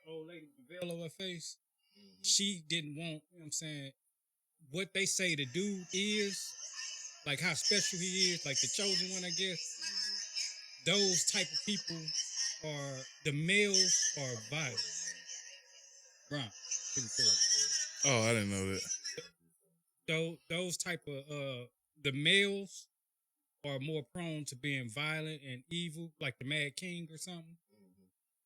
old lady with the veil over her face. She didn't want, you know what I'm saying, what they say the dude is, like how special he is, like the chosen one, I guess. Those type of people are the males are violent. Right. Oh, I didn't know that. Those type of the males are more prone to being violent and evil, like the Mad King or something.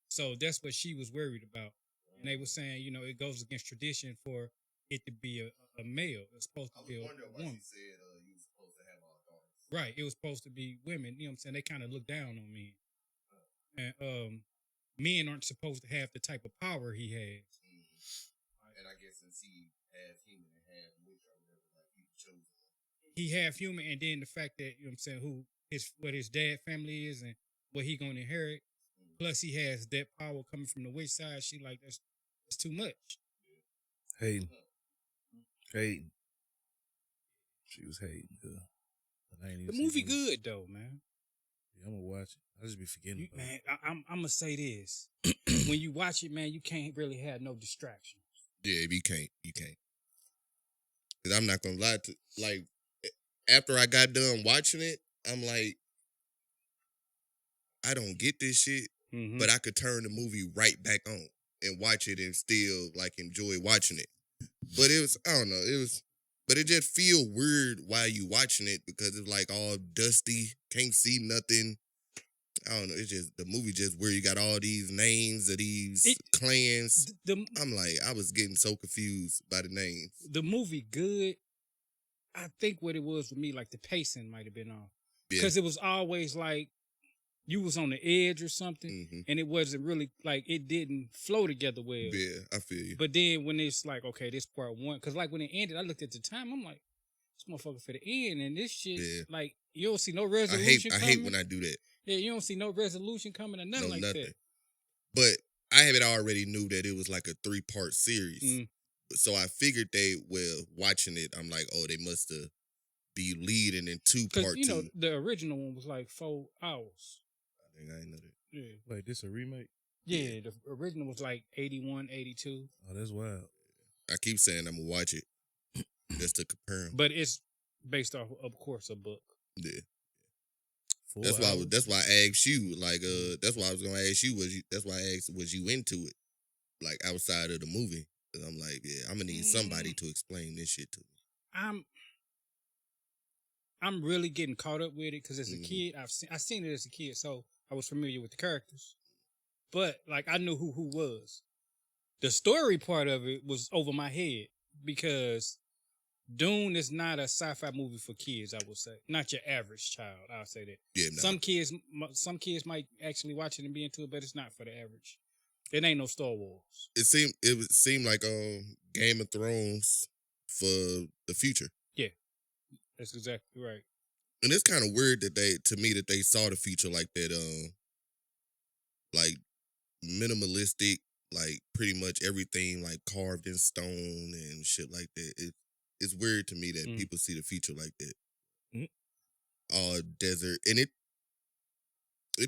So that's what she was worried about. And they were saying, you know, it goes against tradition for it to be a male. It's supposed to be a woman. She said you was supposed to have all daughters. Right. It was supposed to be women. You know what I'm saying? They kind of look down on men. And men aren't supposed to have the type of power he has. And I guess since he half human and half witch or whatever, like he chose. He half human, and then the fact that, you know what I'm saying, what his dad family is and what he gonna inherit. Plus he has that power coming from the witch side. She like that's too much. Hating. She was hating. The movie good though, man. Yeah, I'm gonna watch it. I just be forgetting. Man, I'm gonna say this: when you watch it, man, you can't really have no distractions. Yeah, you can't. Cause I'm not gonna lie to like. After I got done watching it, I'm like, I don't get this shit, but I could turn the movie right back on and watch it and still like enjoy watching it. But it was, I don't know, but it just feel weird while you watching it because it's like all dusty, can't see nothing. I don't know. It's just the movie just where you got all these names of these clans. I'm like, I was getting so confused by the names. The movie good. I think what it was for me, like the pacing might have been off because it was always like you was on the edge or something, and it wasn't really like it didn't flow together well. Yeah, I feel you. But then when it's like, okay, this part one, because like when it ended, I looked at the time, I'm like, this motherfucker for the end, and this shit, like you don't see no resolution. I hate when I do that. Yeah, you don't see no resolution coming or nothing that. But I had already knew that it was like a 3-part series. So I figured watching it, I'm like, oh, they must have be leading in 2 part 2. You know, the original one was like 4 hours. I didn't know that. Yeah. Like this a remake? Yeah, the original was like 81, 82. Oh, that's wild. I keep saying I'm gonna watch it just to compare them. But it's based off, of course, a book. Yeah. That's why I asked you. Like, that's why I was gonna ask you. That's why I asked, was you into it? Like outside of the movie? Cause I'm like, yeah, I'm gonna need somebody to explain this shit to me. I'm really getting caught up with it because as a kid, I seen it as a kid, so I was familiar with the characters. But like I knew who was. The story part of it was over my head because Dune is not a sci-fi movie for kids. I would say not your average child. I'll say that. Yeah, no. Some kids might actually watch it and be into it, but it's not for the average. It ain't no Star Wars. It seemed like Game of Thrones for the future. Yeah, that's exactly right. And it's kind of weird that they saw the future like that. Like minimalistic, like pretty much everything like carved in stone and shit like that. It's weird to me that people see the future like that. All desert, and it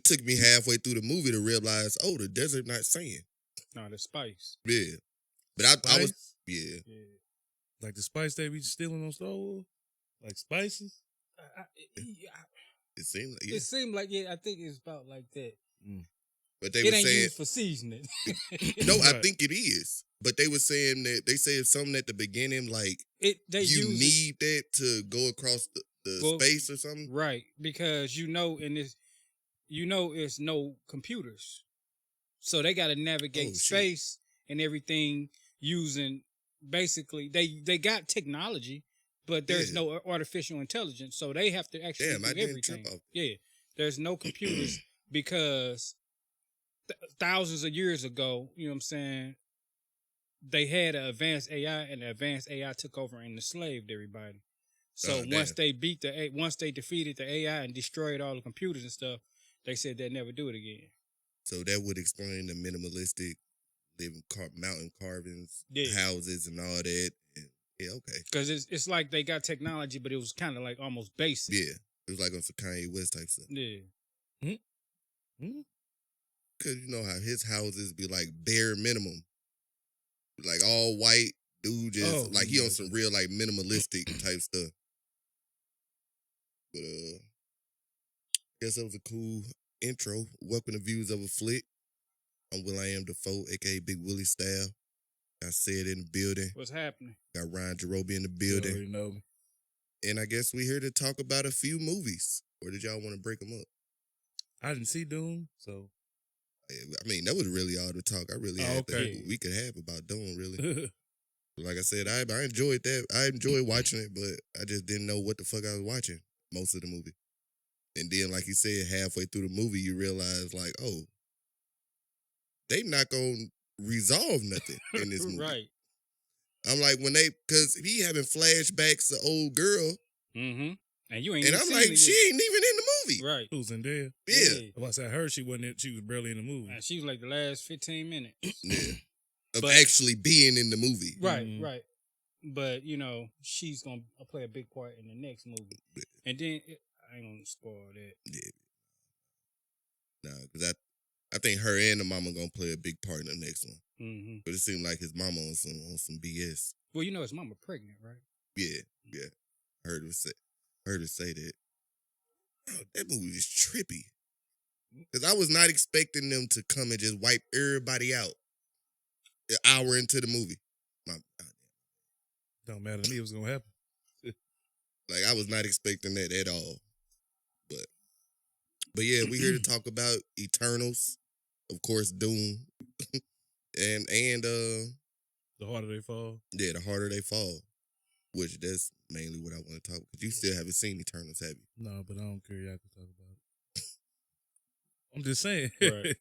took me halfway through the movie to realize, oh, the desert not sand. No, the spice. Yeah, but I was yeah. Like the spice they be stealing on Star Wars, like spices. It seemed like it seemed like I think it's about like that. But they it were ain't saying used for seasoning. No, I think it is. But they were saying that they said something at the beginning like you need that to go across the space or something, right? Because it's no computers, so they got to navigate space and everything using basically they got technology, but there's no artificial intelligence, so they have to actually do everything. Yeah, there's no computers because thousands of years ago, you know what I'm saying, they had an advanced AI, and the advanced AI took over and enslaved everybody. So once they defeated the AI and destroyed all the computers and stuff, they said they'd never do it again. So that would explain the minimalistic living mountain carvings, houses, and all that. And, yeah, okay. Because it's like they got technology, but it was kind of like almost basic. Yeah, it was like on some Kanye West type stuff. Yeah. Cause you know how his houses be like bare minimum, like all white. Dude just like he on some real like minimalistic type stuff. But guess that was a cool intro. Welcome to Views of a Flick. I'm Will I Am Defoe, aka Big Willie Style. I said in the building. What's happening? Got Ryan Jerobi in the building. You know me. And I guess we're here to talk about a few movies. Or did y'all want to break them up? I didn't see Dune, so. I mean, that was really all the talk I really had that we could have about Dune, really. Like I said, I enjoyed that. I enjoyed watching it, but I just didn't know what the fuck I was watching most of the movie. And then, like you said, halfway through the movie, you realize, like, oh, they not going to resolve nothing in this movie. Right. I'm like, because he having flashbacks to old girl. Mm-hmm. And you ain't. And I'm like, she ain't even in the movie. Right. Who's in there? Yeah. Once I heard she wasn't. She was barely in the movie. And she was like the last 15 minutes. Yeah. Of actually being in the movie. Right. Right. But you know, she's gonna play a big part in the next movie. Yeah. And then I ain't gonna spoil that. Yeah. Nah, because I think her and the mama gonna play a big part in the next one. Mm-hmm. But it seemed like his mama on some BS. Well, you know his mama pregnant, right? Yeah. Heard her say that. Oh, that movie is trippy. Because I was not expecting them to come and just wipe everybody out an hour into the movie. Don't matter to me what's gonna happen. Like, I was not expecting that at all. But yeah, we're here to talk about Eternals. Of course, Dune. and The Harder They Fall. Yeah, The Harder They Fall. Which that's mainly what I want to talk about. Because you still haven't seen Eternals, have you? No, but I don't care. Y'all can talk about it. I'm just saying. Right.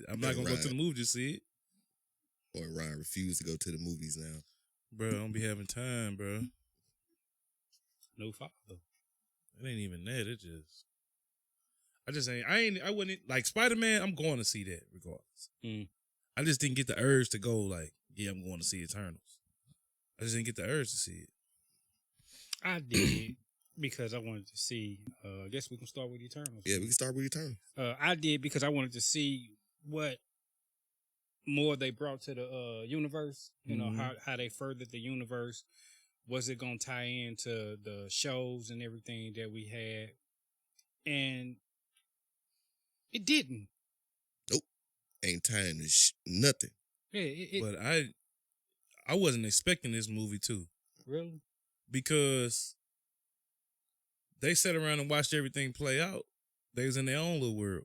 I'm not going to go to the movie to see it. Or Ryan refused to go to the movies now. Bro, I don't be having time, bro. No father. It ain't even that. It just... I wouldn't... Like, Spider-Man, I'm going to see that regardless. Mm. I just didn't get the urge to go, like, yeah, I'm going to see Eternals. I just didn't get the urge to see it. I did because I wanted to see. I guess we can start with Eternals. Yeah, we can start with Eternals. I did because I wanted to see what more they brought to the universe. You know how they furthered the universe. Was it gonna tie into the shows and everything that we had? And it didn't. Nope, ain't tying to nothing. Yeah, but I wasn't expecting this movie too. Really? Because they sat around and watched everything play out. They was in their own little world.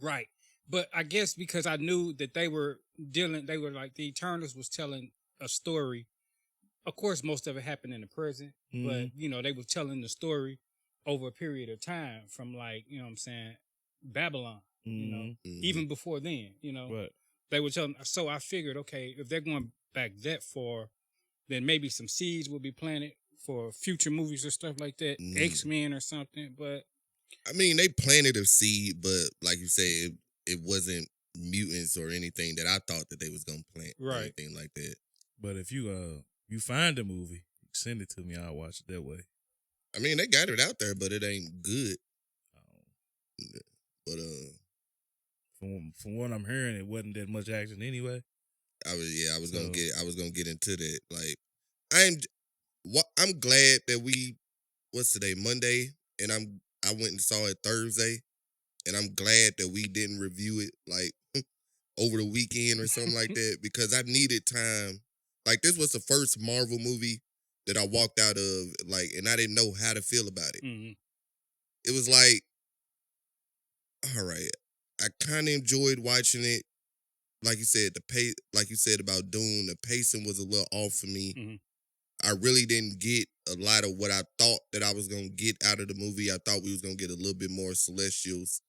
Right. But I guess because I knew that they were like the Eternals was telling a story. Of course, most of it happened in the present, but you know, they were telling the story over a period of time from like, you know what I'm saying, Babylon, you know, even before then, you know, they were telling. So I figured, okay, if they're going back that far, then maybe some seeds will be planted for future movies or stuff like that, X-Men or something. But I mean, they planted a seed, but like you said, it wasn't mutants or anything that I thought that they was gonna plant, or anything like that. But if you find a movie, send it to me. I'll watch it that way. I mean, they got it out there, but it ain't good. But from what I'm hearing, it wasn't that much action anyway. I was gonna get into that. Like, I'm glad that what's today, Monday, and I went and saw it Thursday, and I'm glad that we didn't review it like over the weekend or something like that, because I needed time. Like, this was the first Marvel movie that I walked out of, like, and I didn't know how to feel about it. mm-hmm. It was like, all right, I kind of enjoyed watching it. Like you said, like you said about Dune, the pacing was a little off for me. Mm-hmm. I really didn't get a lot of what I thought that I was going to get out of the movie. I thought we was going to get a little bit more Celestials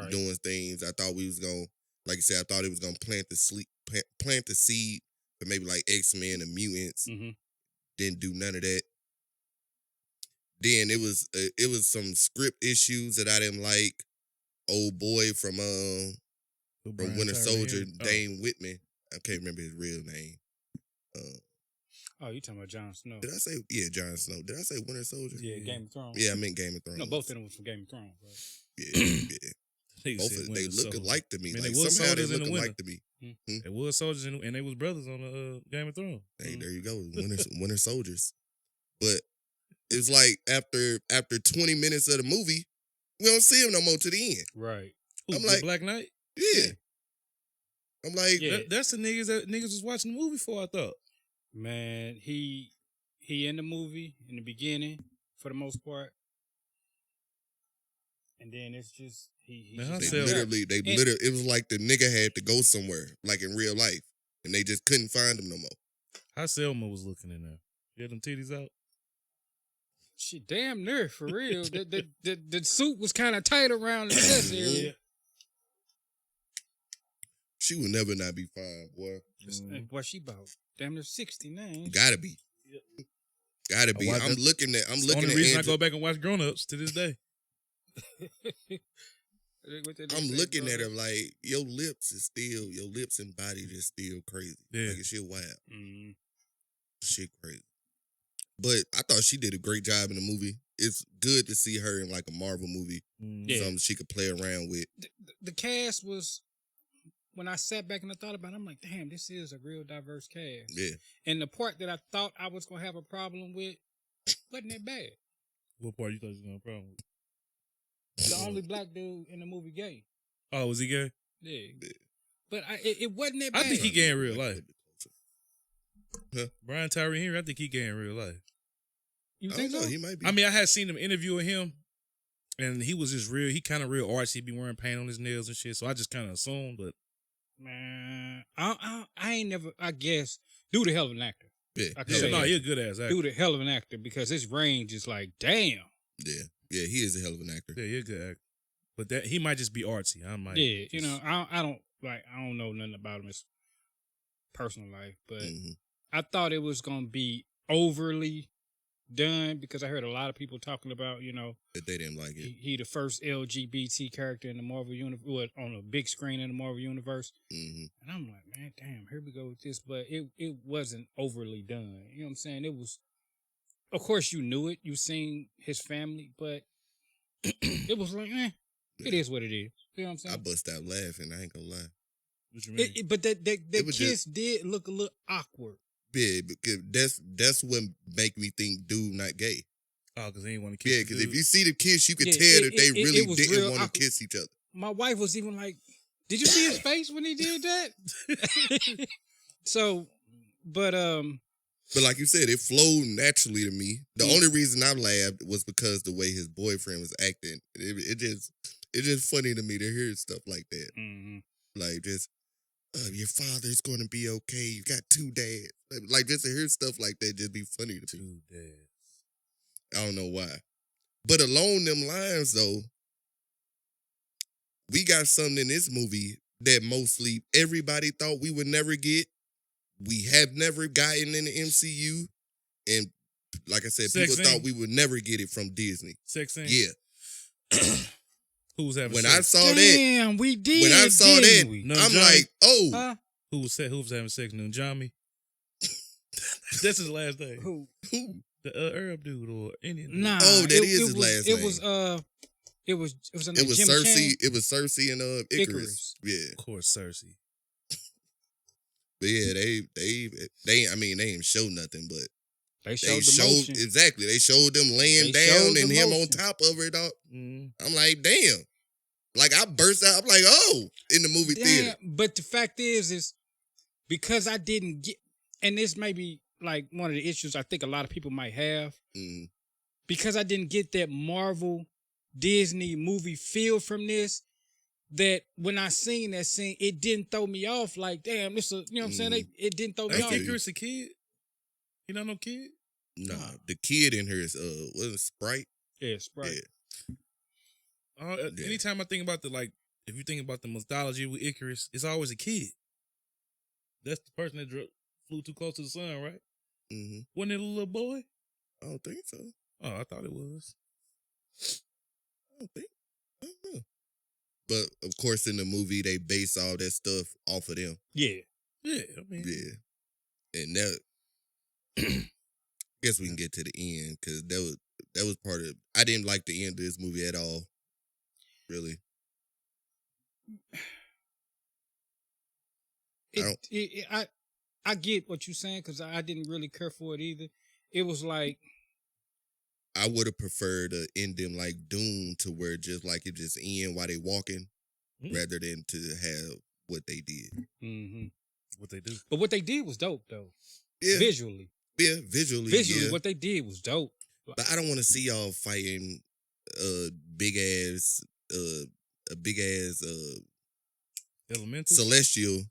doing things. I thought we was going to, like you said, I thought it was going to plant the seed for maybe like X-Men and mutants. Mm-hmm. Didn't do none of that. Then it was some script issues that I didn't like. Old boy from Winter Soldier, Dane Whitman. I can't remember his real name. You talking about Jon Snow? Did I say Jon Snow? Did I say Winter Soldier? Yeah, Game of Thrones. Yeah, I meant Game of Thrones. No, both of them was from Game of Thrones. Right? Yeah. Both of they look alike to me. Man, like they was somehow they soldiers in look the alike winter. to me. They was soldiers and they was brothers on the Game of Thrones. Hey, there you go, winter soldiers. But it was like after 20 minutes of the movie, we don't see him no more to the end. Right. Ooh, I'm the like, Black Knight. yeah. I'm like, Yeah. That's the niggas that niggas was watching the movie for. I thought. Man, he in the movie in the beginning for the most part, and then it's just he. Man, just they not there. literally, it was like the nigga had to go somewhere, like in real life, and they just couldn't find him no more. How Selma was looking in there. She had them titties out. She damn near for real. The suit was kind of tight around the chest area. She would never not be fine, boy. What she about? Damn near 60 now. ain't she? Gotta be. Gotta be. I'm looking at. The only reason I go back and watch Grown Ups to this day. I'm looking at her like your lips and body is still crazy. Yeah. Like shit wild. Mm. Shit crazy. But I thought she did a great job in the movie. It's good to see her in like a Marvel movie. Yeah. Something she could play around with. The cast was, when I sat back and I thought about it, I'm like, damn, this is a real diverse cast. Yeah. And the part that I thought I was going to have a problem with wasn't that bad. What part you thought you was gonna have a problem with? The only black dude in the movie gay. Oh, was he gay? Yeah. But it wasn't that bad. I think he gay in real life. Huh? Brian Tyree Henry, I think he gay in real life. You I think don't know. so? He might be. I mean, I had seen him interviewing him, and he was just real. He kind of real artsy. He be wearing paint on his nails and shit. So I just kind of assumed, but Man, I ain't never, I guess, dude a hell of an actor. Yeah. I can yeah, say no, that. he a good ass actor. Dude a hell of an actor because his range is like, damn. Yeah. Yeah, he is a hell of an actor. Yeah, he a good actor. But that he might just be artsy. I might. Yeah, you know, I don't know nothing about him his personal life, but I thought it was gonna be overly done because I heard a lot of people talking about, you know, That they didn't like it. he the first LGBT character in the Marvel universe, on a big screen in the Marvel universe, and I'm like, man, damn, here we go with this, but it wasn't overly done. You know what I'm saying? It was, of course, you knew it, you seen his family, but it was like, it is what it is. You know what I'm saying? I bust out laughing. I ain't gonna lie. What you mean? But that was kiss did look a little awkward. Yeah, because that's what make me think dude not gay. Oh, because he ain't want to kiss. Yeah, because if you see the kiss, you could Yeah, tell that they really was didn't real want to awkward. kiss each other. My wife was even like, "Did you see his face when he did that?" So, but like you said, it flowed naturally to me. The only reason I laughed was because the way his boyfriend was acting. It's just funny to me to hear stuff like that. Like just, your father's going to be okay. You got two dads. Like just to hear stuff like that just be funny to me. Two dads. I don't know why. But along them lines though, we got something in this movie that mostly everybody thought we would never get. We have never gotten in the MCU. And like I said, Sex people scene? thought we would never get it from Disney. Sex scene? Yeah. Who was having When sex? I saw that, damn, we did. when I saw that, we? No, I'm Johnny. like, oh, Huh? Who was having sex? No, Johnny. That's his last name. Who? The Arab dude or Indian? Nah. Oh, that is his was, last it name. Was it was it was Jim Cersei. Chang? It was Cersei and Icarus. Icarus. Yeah. Of course, Cersei. But yeah, they I mean, they didn't show nothing, but They they showed the showed motion. exactly. They showed them laying They down showed the and him on motion. top of her, dog. Mm-hmm. I'm like, damn. Like I burst out. I'm like, oh, in the movie theater. But the fact is because I didn't get, and this may be like one of the issues I think a lot of people might have, because I didn't get that Marvel Disney movie feel from this, that when I seen that scene, it didn't throw me off like, damn, this a, you know what I'm saying? It didn't throw me Ain't off. Icarus a kid? He not no kid? Nah, the kid in her is what is it, Sprite? Yeah, Sprite. Yeah. Anytime I think about if you think about the mythology with Icarus, it's always a kid. That's the person that flew too close to the sun, right? Mm-hmm. Wasn't it a little boy? I don't think so. Oh, I thought it was. I don't know. But of course, in the movie, they base all that stuff off of them. Yeah. Yeah, I mean. Yeah. And that, guess we can get to the end because that was part of. I didn't like the end of this movie at all. Really. I get what you're saying because I didn't really care for it either. It was like I would have preferred to end them like Dune to where just like it just end while they walking, rather than to have what they did. mm-hmm. What they do. But what they did was dope though. Yeah, Visually. Yeah, visually, yeah. What they did was dope. But I don't want to see y'all fighting big ass a big ass Elemental celestial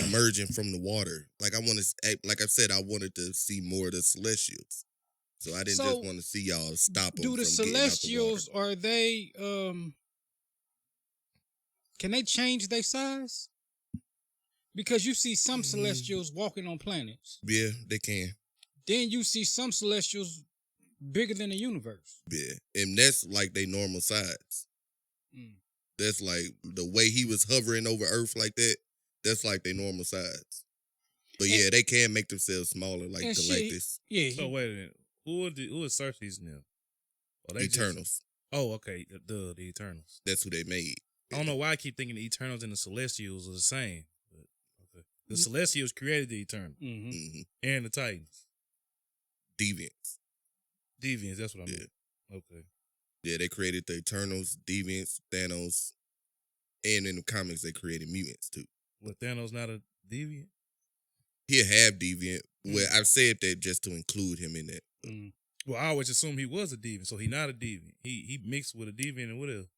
emerging from the water. Like I want to, like I said, I wanted to see more of the celestials. So I didn't just want to see y'all stop them. Do the from celestials getting out the water. are they can they change their size? Because you see some celestials walking on planets. Yeah, they can. Then you see some celestials bigger than the universe. Yeah, and that's like they normal size. That's like the way he was hovering over Earth like that. That's like their normal size. But yeah, they can make themselves smaller like Galactus. Yeah. So wait a minute. Who is Cersei's now? Eternals. Okay. The Eternals. That's who they made. I don't know why I keep thinking the Eternals and the Celestials are the same. But, okay. The Celestials created the Eternals. And the Titans. Deviants, that's what I mean. Okay. Yeah, they created the Eternals, Deviants, Thanos, and in the comics they created mutants too. Well, Thanos not a deviant? He'll have deviant. Well, I've said that just to include him in that. Well, I always assumed he was a deviant, so he not a deviant. He mixed with a deviant and what else?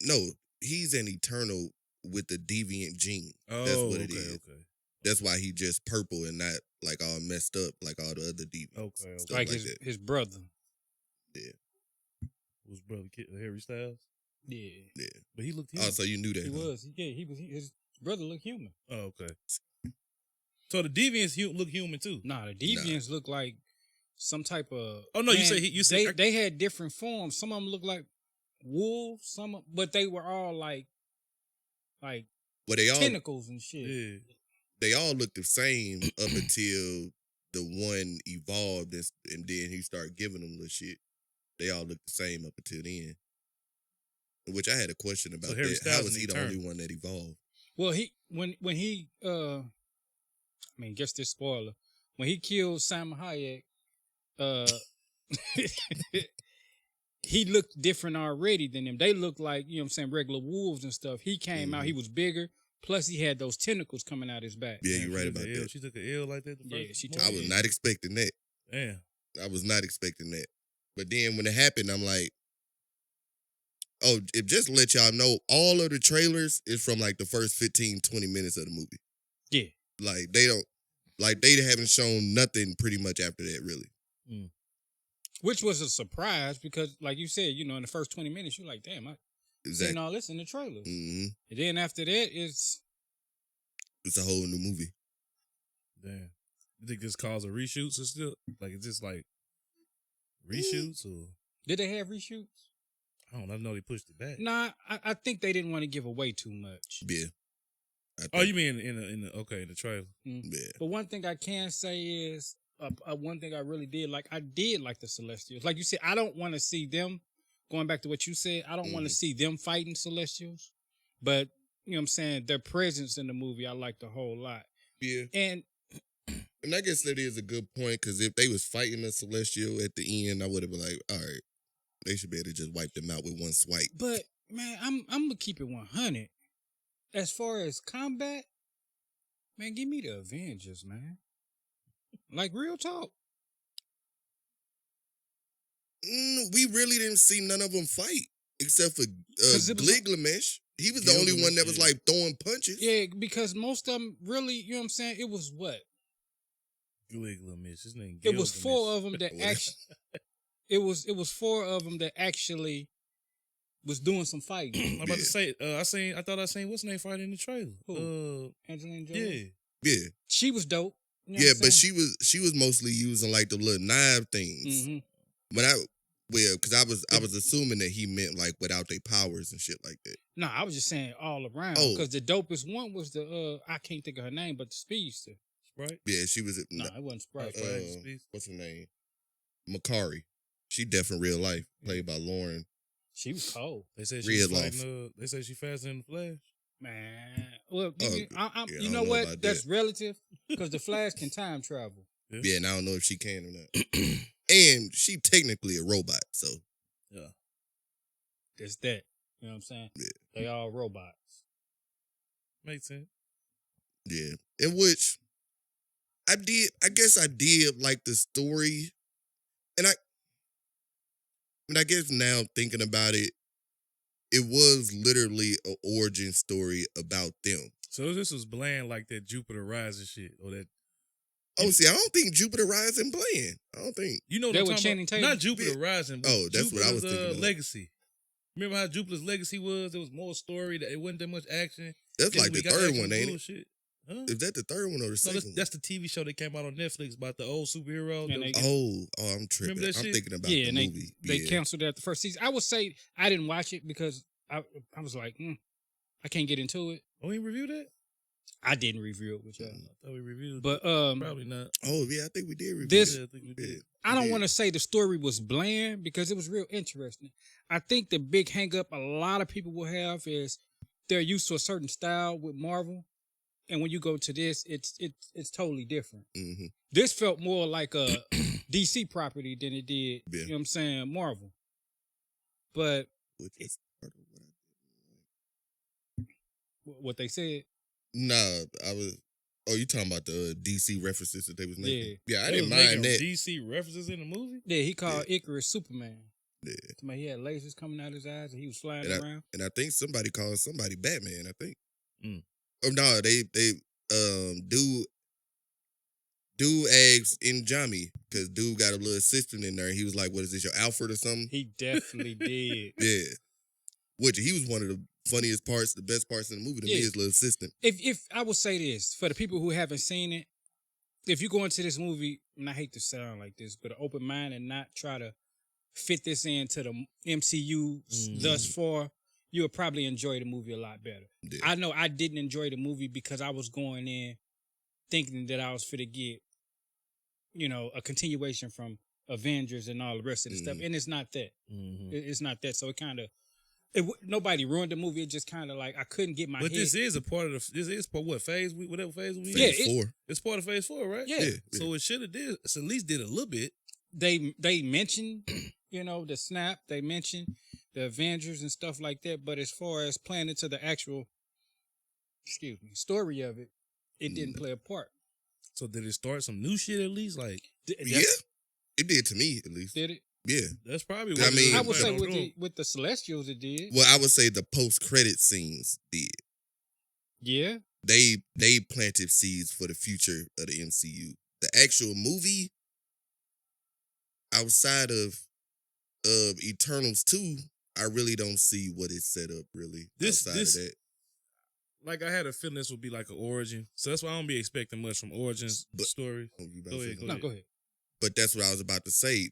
No, he's an Eternal with the deviant gene. That's what it is. Okay. That's why he just purple and not like all messed up like all the other deviants. Okay. Like his brother. Yeah. Was brother Harry Styles? Yeah. But he looked human. Oh, so you knew that. He was. Yeah, his brother looked human. Oh, okay. So the deviants look human too? Nah, the deviants look like some type of... Oh, no, you say... They had different forms. Some of them looked like wolves, but they were all like well, they all, tentacles and shit. Yeah. They all looked the same up until the one evolved and then he started giving them the shit. They all looked the same up until then. Which I had a question about that. How was he the only one that evolved? Well, when he guess this spoiler. When he killed Salma Hayek, he looked different already than them. They looked like, you know what I'm saying, regular wolves and stuff. He came out, he was bigger, plus he had those tentacles coming out his back. Yeah, you're right about that. She took an L like that? I was not expecting that. Damn. I was not expecting that. But then when it happened, I'm like, oh, it just to let y'all know, all of the trailers is from like the first 15, 20 minutes of the movie. Yeah. Like they haven't shown nothing pretty much after that, really. Which was a surprise because, like you said, in the first 20 minutes, you're like, damn, I seen all this in the trailer. And then after that, it's a whole new movie. Damn. You think this calls a reshoots or still? Like, it's just like reshoots or? Did they have reshoots? I don't know. They pushed it back. Nah, I think they didn't want to give away too much. Yeah. Oh, you mean in the trailer? Yeah. But one thing I can say is, one thing I really did like, I did like the Celestials. Like you said, I don't want to see them, going back to what you said, I don't want to see them fighting Celestials. But, you know what I'm saying, their presence in the movie, I liked a whole lot. Yeah. And I guess that is a good point, because if they was fighting a Celestial at the end, I would have been like, all right, they should be able to just wipe them out with one swipe. But, man, I'm going to keep it 100. As far as combat, man, give me the Avengers, man. Like, real talk. We really didn't see none of them fight, except for Gilgamesh. He was the only one that was, like, throwing punches. Yeah, because most of them really, you know what I'm saying, it was what? Gilgamesh, his name Gilgamesh. It was 4 of them that actually... It was 4 of them that actually was doing some fighting. I'm about to say, I thought I seen what's her name fighting in the trailer. Who? Angelina Jolie? Yeah. She was dope. You know but she was mostly using like the little knife things. But because I was assuming that he meant like without their powers and shit like that. No, I was just saying all around. Because the dopest one was the I can't think of her name, but the speedster. Sprite? Yeah, she was. No, it wasn't Sprite. What's her name? Makari. She deaf in real life, played by Lauren. She was cold. They say Real she's fighting. They say she faster than the Flash. Man, well, Oh, you I you don't know know what? about That's that. relative because the Flash can time travel. Yeah, and I don't know if she can or not. And she technically a robot, so Yeah. It's that. You know what I'm saying? Yeah. They all robots. Makes sense. yeah. In which I guess I did like the story, and I guess now thinking about it, it was literally an origin story about them. So this was bland like that Jupiter Rising shit or that. Oh, see, I don't think Jupiter Rising playing. I don't think. You know what That I'm with talking Channing about? Tatum? Not Jupiter Rising, but Oh, that's what I was Jupiter's, thinking of. Legacy. Remember how Jupiter's Legacy was? There was more story. That it wasn't that much action. That's Then like we the got third action one, ain't it? bullshit. Huh? Is that the third one or the No, second one? that's the TV show that came out on Netflix about the old superhero. And they- Oh, I'm tripping. Remember that I'm shit? thinking about Yeah, the and movie. they Yeah. canceled it at the first season. I would say I didn't watch it because I was like, I can't get into it. Oh, we reviewed it? I didn't review it with y'all. I thought we reviewed it. But Probably not. Oh, yeah, I think we did review This- it. Yeah, I think we did. I don't Yeah. want to say the story was bland because it was real interesting. I think the big hang up a lot of people will have is they're used to a certain style with Marvel. And when you go to this, it's totally different. Mm-hmm. This felt more like a DC property than it did, Yeah. you know what I'm saying, Marvel. But Which is part of what I what they said, Nah, I was. Oh, you talking about the DC references that they was making? Yeah, I They didn't was making mind that. DC references in the movie? yeah, he called Icarus Superman. Yeah. Somebody, he had lasers coming out his eyes and he was flying And around. I think somebody called somebody Batman. I think. Mm. Oh no, they dude asked in Jami because dude got a little assistant in there. And he was like, "What is this, your Alfred or something?" He definitely did. Yeah. Which he was one of the funniest parts, the best parts in the movie to me, Yeah. his little assistant. If I would say this for the people who haven't seen it, if you go into this movie, and I hate to sound like this, but an open mind and not try to fit this into the MCU thus far, you'll probably enjoy the movie a lot better. Yeah. I know I didn't enjoy the movie because I was going in thinking that I was fit to get, a continuation from Avengers and all the rest of the stuff, and it's not that. Mm-hmm. It's not that. So it kind of. Nobody ruined the movie. It just kind of like I couldn't get my But head. this is a part of Phase phase we Yeah, in. 4. It's part of phase 4, right? Yeah. So it should have did. So at least did a little bit. They mentioned, the snap. They mentioned the Avengers and stuff like that. But as far as playing into the actual, story of it, it didn't play a part. So did it start some new shit at least? Like Yeah, it did to me at least. Did it? Yeah. that's probably I what mean- I would say plan on doing. with the Celestials, it did. Well, I would say the post-credit scenes did. Yeah. They planted seeds for the future of the MCU. The actual movie, outside of Eternals 2, I really don't see what it's set up really. This- outside this- of that. Like I had a feeling this would be like an origin, so that's why I don't be expecting much from origins But- story. Oh, you about Go to say ahead, something? No, go ahead. But that's what I was about to say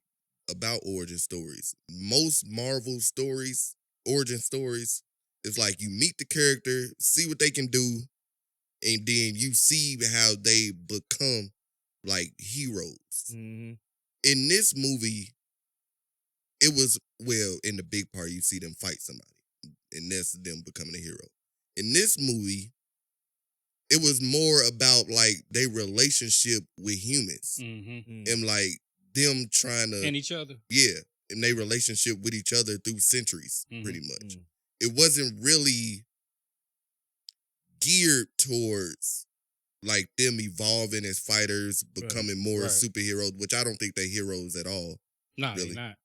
about origin stories. Most Marvel stories, origin stories, is like you meet the character, see what they can do, and then you see how they become like heroes. Mm-hmm. In this movie, it was, in the big part, you see them fight somebody, and that's them becoming a hero. In this movie, it was more about like their relationship with humans Mm-hmm. and like them trying to And each other. and their relationship with each other through centuries, Mhm. pretty much. Mhm. It wasn't really geared towards like them evolving as fighters, becoming more Right. superheroes, which I don't think they're heroes at all. No, Really? they're not.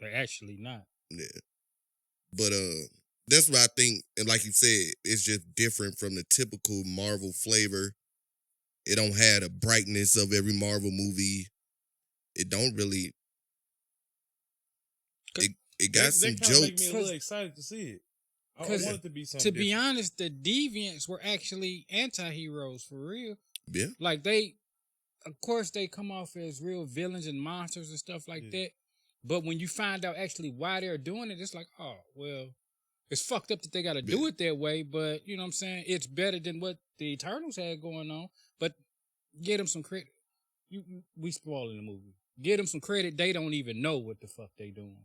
They're actually not. Yeah. But that's what I think, and like you said, it's just different from the typical Marvel flavor. It don't have the brightness of every Marvel movie. It don't really. It got some that kinda make jokes. me a little excited to see it. I 'Cause want it to be something. To be different. honest, the deviants were actually anti-heroes for real. Yeah. Like of course, they come off as real villains and monsters and stuff like that. But when you find out actually why they're doing it, it's like, oh, well, it's fucked up that they got to do it that way. But you know what I'm saying? It's better than what the Eternals had going on. But get them some credit. We spoiling the movie. Give them some credit. They don't even know what the fuck they doing.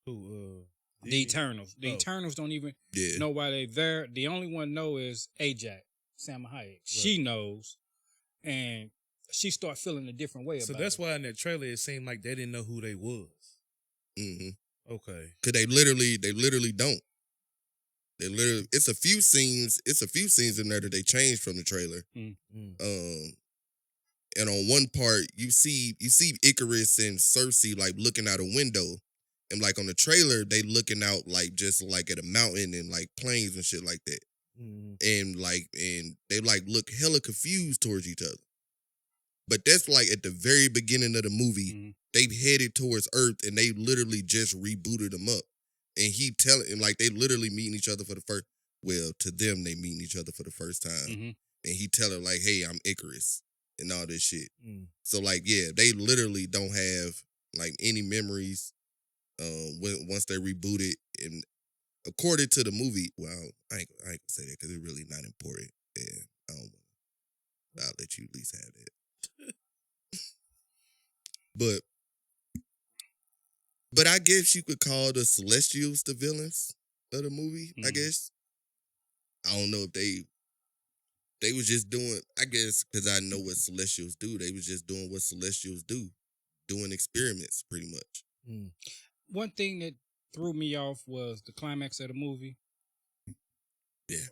Who? The Eternals. The Eternals don't even know why they there. The only one know is Ajax, Salma Hayek. Right. She knows, and she start feeling a different way about it. So that's why in that trailer it seemed like they didn't know who they was. Mm-hmm. Okay. Cause they literally don't. They literally, it's a few scenes in there that they changed from the trailer. And on one part you see Icarus and Cersei like looking out a window. And like on the trailer, they looking out like just like at a mountain and like plains and shit like that. And they like look hella confused towards each other. But that's like at the very beginning of the movie, they've headed towards Earth and they literally just rebooted them up. And he telling, like they literally meeting each other for the first, well, to them, they meeting each other for the first time. And he tell her like, hey, I'm Icarus and all this shit. So like, yeah, they literally don't have like any memories once they reboot it. And according to the movie, well, I ain't gonna say that because it's really not important. And I'll let you at least have that. But I guess you could call the Celestials the villains of the movie, I guess. I don't know if they was just doing, I guess, because I know what Celestials do. They was just doing what Celestials do, doing experiments pretty much. One thing that threw me off was the climax of the movie. Yeah.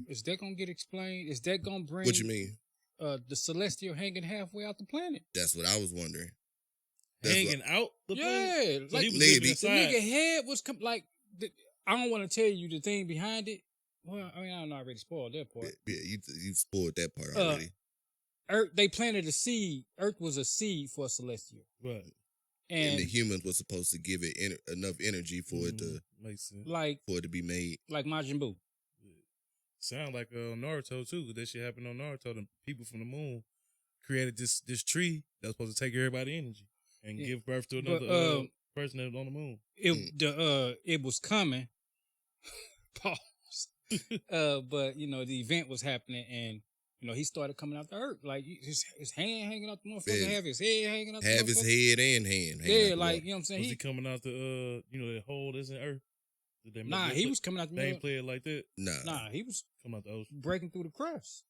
Is that going to get explained? Is that going to bring... What you mean? The Celestial hanging halfway out the planet. That's what I was wondering. Hanging out the planet? Yeah. So like, he was the inside. nigga head was... I don't want to tell you the thing behind it. Well, I mean, I don't know. I already spoiled that part. Yeah, you spoiled that part already. Earth, they planted a seed. Earth was a seed for a Celestial. Right. And the humans were supposed to give it enough energy for it to makes sense. For it to be made. Like Majin Buu. Sound like Naruto too, because that shit happened on Naruto. The people from the moon created this tree that was supposed to take everybody's energy and give birth to another person that was on the moon. It was coming. Pause. But the event was happening, and he started coming out the Earth, like his hand hanging out the motherfucker, have his head hanging out the have his head and hand. Yeah, like you know what I'm saying. Was he coming out the the hole that's in Earth? Nah, he was coming out the. They ain't play it like that. Nah, he was coming out the ocean, breaking through the crust.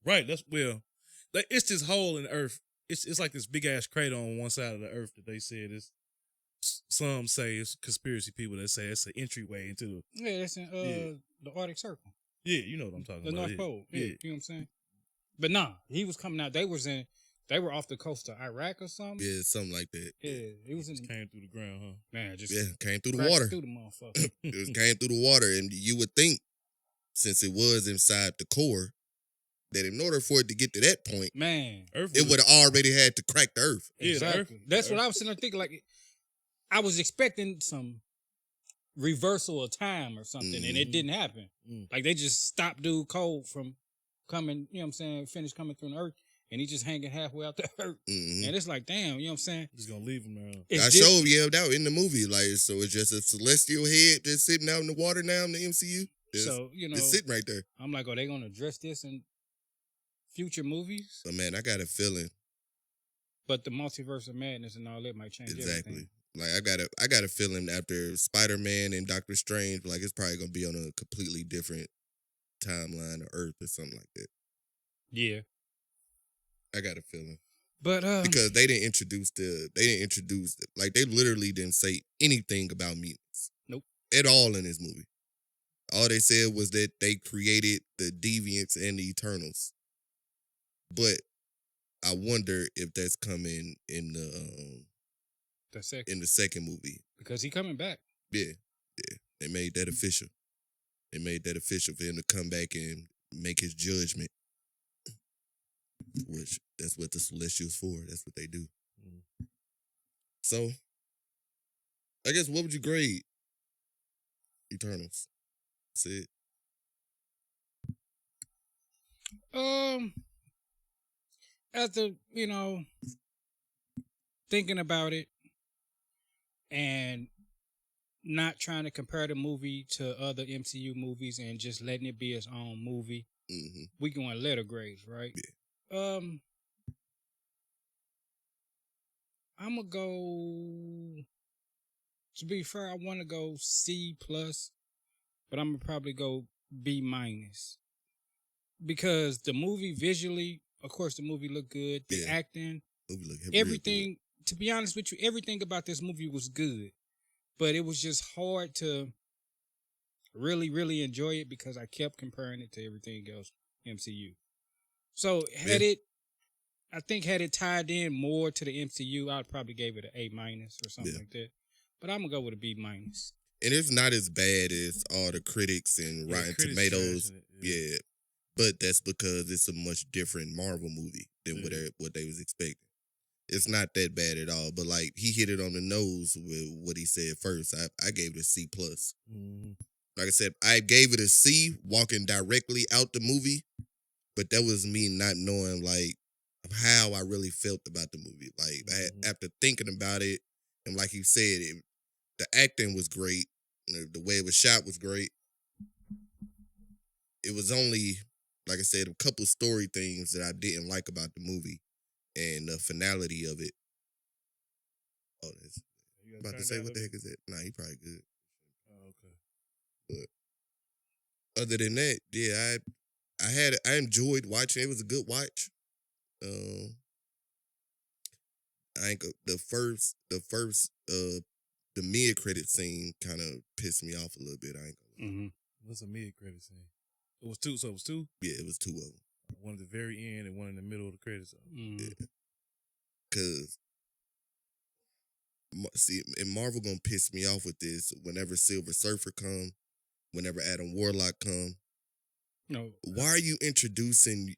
Right. That's like it's this hole in the Earth. It's like this big ass crater on one side of the Earth that they said is. Some say it's conspiracy people that say it's an entryway into the. Yeah, that's in the Arctic Circle. Yeah, you know what I'm talking about. The North Pole. Yeah, you know what I'm saying. But nah, he was coming out. They were off the coast of Iraq or something. Yeah, something like that. Yeah, it was came through the ground, huh? Man, just came through the water. Through the motherfucker. It came through the water, and you would think, since it was inside the core, that in order for it to get to that point, man, it would have already had to crack the Earth. Exactly. That's what I was sitting there thinking. Like, I was expecting some reversal of time or something, and it didn't happen. Like, they just stopped dude cold from coming, you know what I'm saying, finished coming through the Earth, and he just hanging halfway out the Earth. And it's like, damn, you know what I'm saying? He's going to leave him around. I showed yelled out in the movie, like, so it's just a celestial head just sitting out in the water now in the MCU. So, it's sitting right there. I'm like, are they going to address this in future movies? But man, I got a feeling. But the multiverse of madness and all that might change everything. Like I got a feeling after Spider-Man and Doctor Strange, like it's probably gonna be on a completely different timeline of Earth or something like that. Yeah, I got a feeling. But because they didn't introduce like they literally didn't say anything about mutants. Nope. At all in this movie. All they said was that they created the Deviants and the Eternals. But I wonder if that's coming in the second movie. Because he coming back. Yeah. They made that official. They made that official for him to come back and make his judgment. Which, that's what the Celestials for. That's what they do. So, I guess what would you grade Eternals? That's it. After, thinking about it and not trying to compare the movie to other MCU movies and just letting it be its own movie, we going letter grades, right? Yeah. I'm gonna go. To be fair, I want to go C plus, but I'm gonna probably go B minus because the movie visually, of course, the movie looked good. The acting, movie look real good. everything. To be honest with you, everything about this movie was good, but it was just hard to really enjoy it because I kept comparing it to everything else MCU. So had it tied in more to the MCU, I'd probably give it an A minus or something like that. But I'm gonna go with a B minus. And it's not as bad as all the critics and Rotten Tomatoes. Yeah. But that's because it's a much different Marvel movie than what they was expecting. It's not that bad at all. But like he hit it on the nose with what he said first. I gave it a C plus. Mm-hmm. Like I said, I gave it a C walking directly out the movie, but that was me not knowing like how I really felt about the movie. Like after thinking about it, and like you said, the acting was great. The way it was shot was great. It was only, like I said, a couple story things that I didn't like about the movie, and the finality of it. Oh, that's I'm about to say what the heck is that? Nah, he probably good. Oh, okay. But other than that, yeah, I enjoyed watching. It was a good watch. I ain't the mid credit scene kind of pissed me off a little bit. I ain't gonna. Mm-hmm. What's a mid credit scene? It was two. So it was two. Yeah, it was two of them. One at the very end and one in the middle of the credits. Mm-hmm. Yeah, cause see, and Marvel gonna piss me off with this whenever Silver Surfer come, whenever Adam Warlock come. No, why are you introducing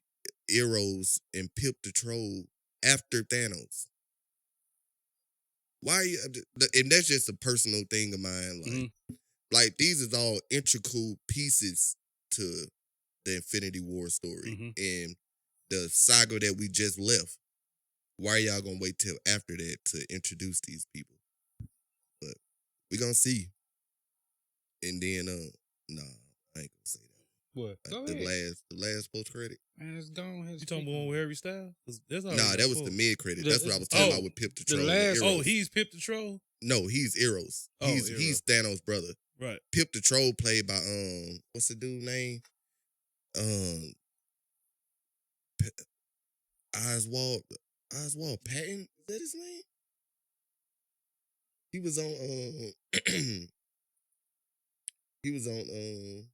Eros and Pip the Troll after Thanos? Why are you? And that's just a personal thing of mine. Like these is all integral pieces to the Infinity War story and the saga that we just left. Why are y'all gonna wait till after that to introduce these people? But we gonna see. And then, nah, I ain't gonna say that. What? Go the ahead. last post credit. Man, it's gone. You talking about one with Harry Styles? Nah, that was the mid credit. That's what I was talking about with Pip the Troll. Oh, he's Pip the Troll? No, he's Eros. He's Thanos' brother. Right. Pip the Troll played by what's the dude name? Oswald Patton. Is that his name? He was on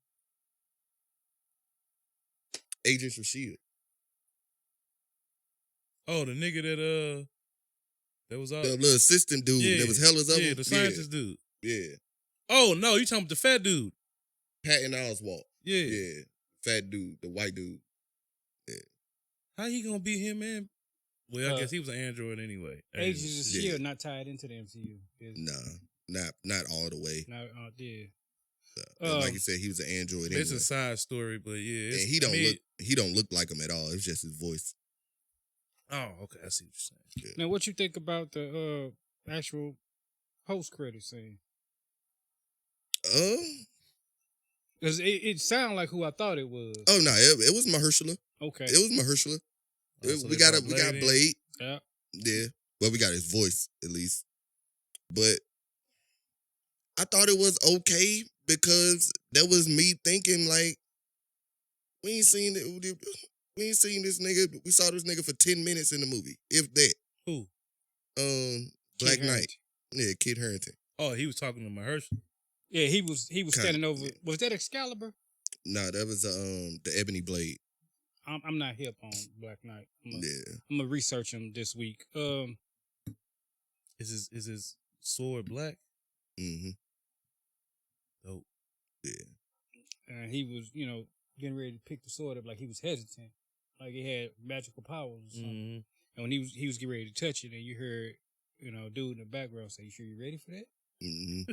Agents of S.H.I.E.L.D. Oh, the nigga that was the little assistant dude that was hellas of him. Yeah, the scientist dude. Yeah. Oh no, you talking about the fat dude? Patton Oswalt. Yeah. Yeah. Fat dude, the white dude. Yeah. How he gonna beat him, man? Well, I guess he was an android anyway. Agents of S.H.I.E.L.D. not tied into the MCU. Nah, not all the way. Not yeah. Like you said, he was an android. It's a side story, but yeah, and he don't look like him at all. It's just his voice. Oh, okay, I see what you're saying. Yeah. Now, what you think about the actual post credit scene? Because it sounded like who I thought it was. Oh no, it was Mahershala. Okay, it was Mahershala. So we got Blade. Yeah. Yeah. Well, we got his voice at least. But I thought it was okay because that was me thinking like we ain't seen this nigga. We saw this nigga for 10 minutes in the movie, if that. Who? Black Knight. Yeah, Kid Harington. Oh, he was talking to Mahershala. Yeah, he was standing over. Was that Excalibur? No, that was the Ebony Blade. I'm not hip on Black Knight. I'm gonna research him this week. Is his sword black? Mm-hmm. Dope. Yeah. And he was, getting ready to pick the sword up like he was hesitant, like he had magical powers or something. Mm-hmm. And when he was getting ready to touch it, and you heard, dude in the background say, "You sure you ready for that?" Mm-hmm.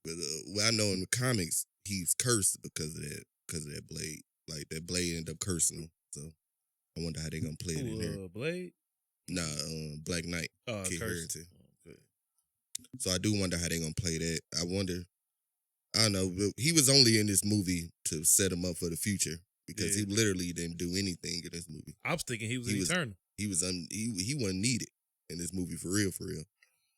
But I know in the comics he's cursed because of that blade. Like that blade ended up cursing him. So I wonder how they gonna play it in there. Blade? Nah, Black Knight. Kid Harington. Okay. So I do wonder how they gonna play that. I wonder. I don't know. He was only in this movie to set him up for the future because he literally didn't do anything in this movie. I was thinking he was Eternal. He wasn't needed. in this movie for real, for real.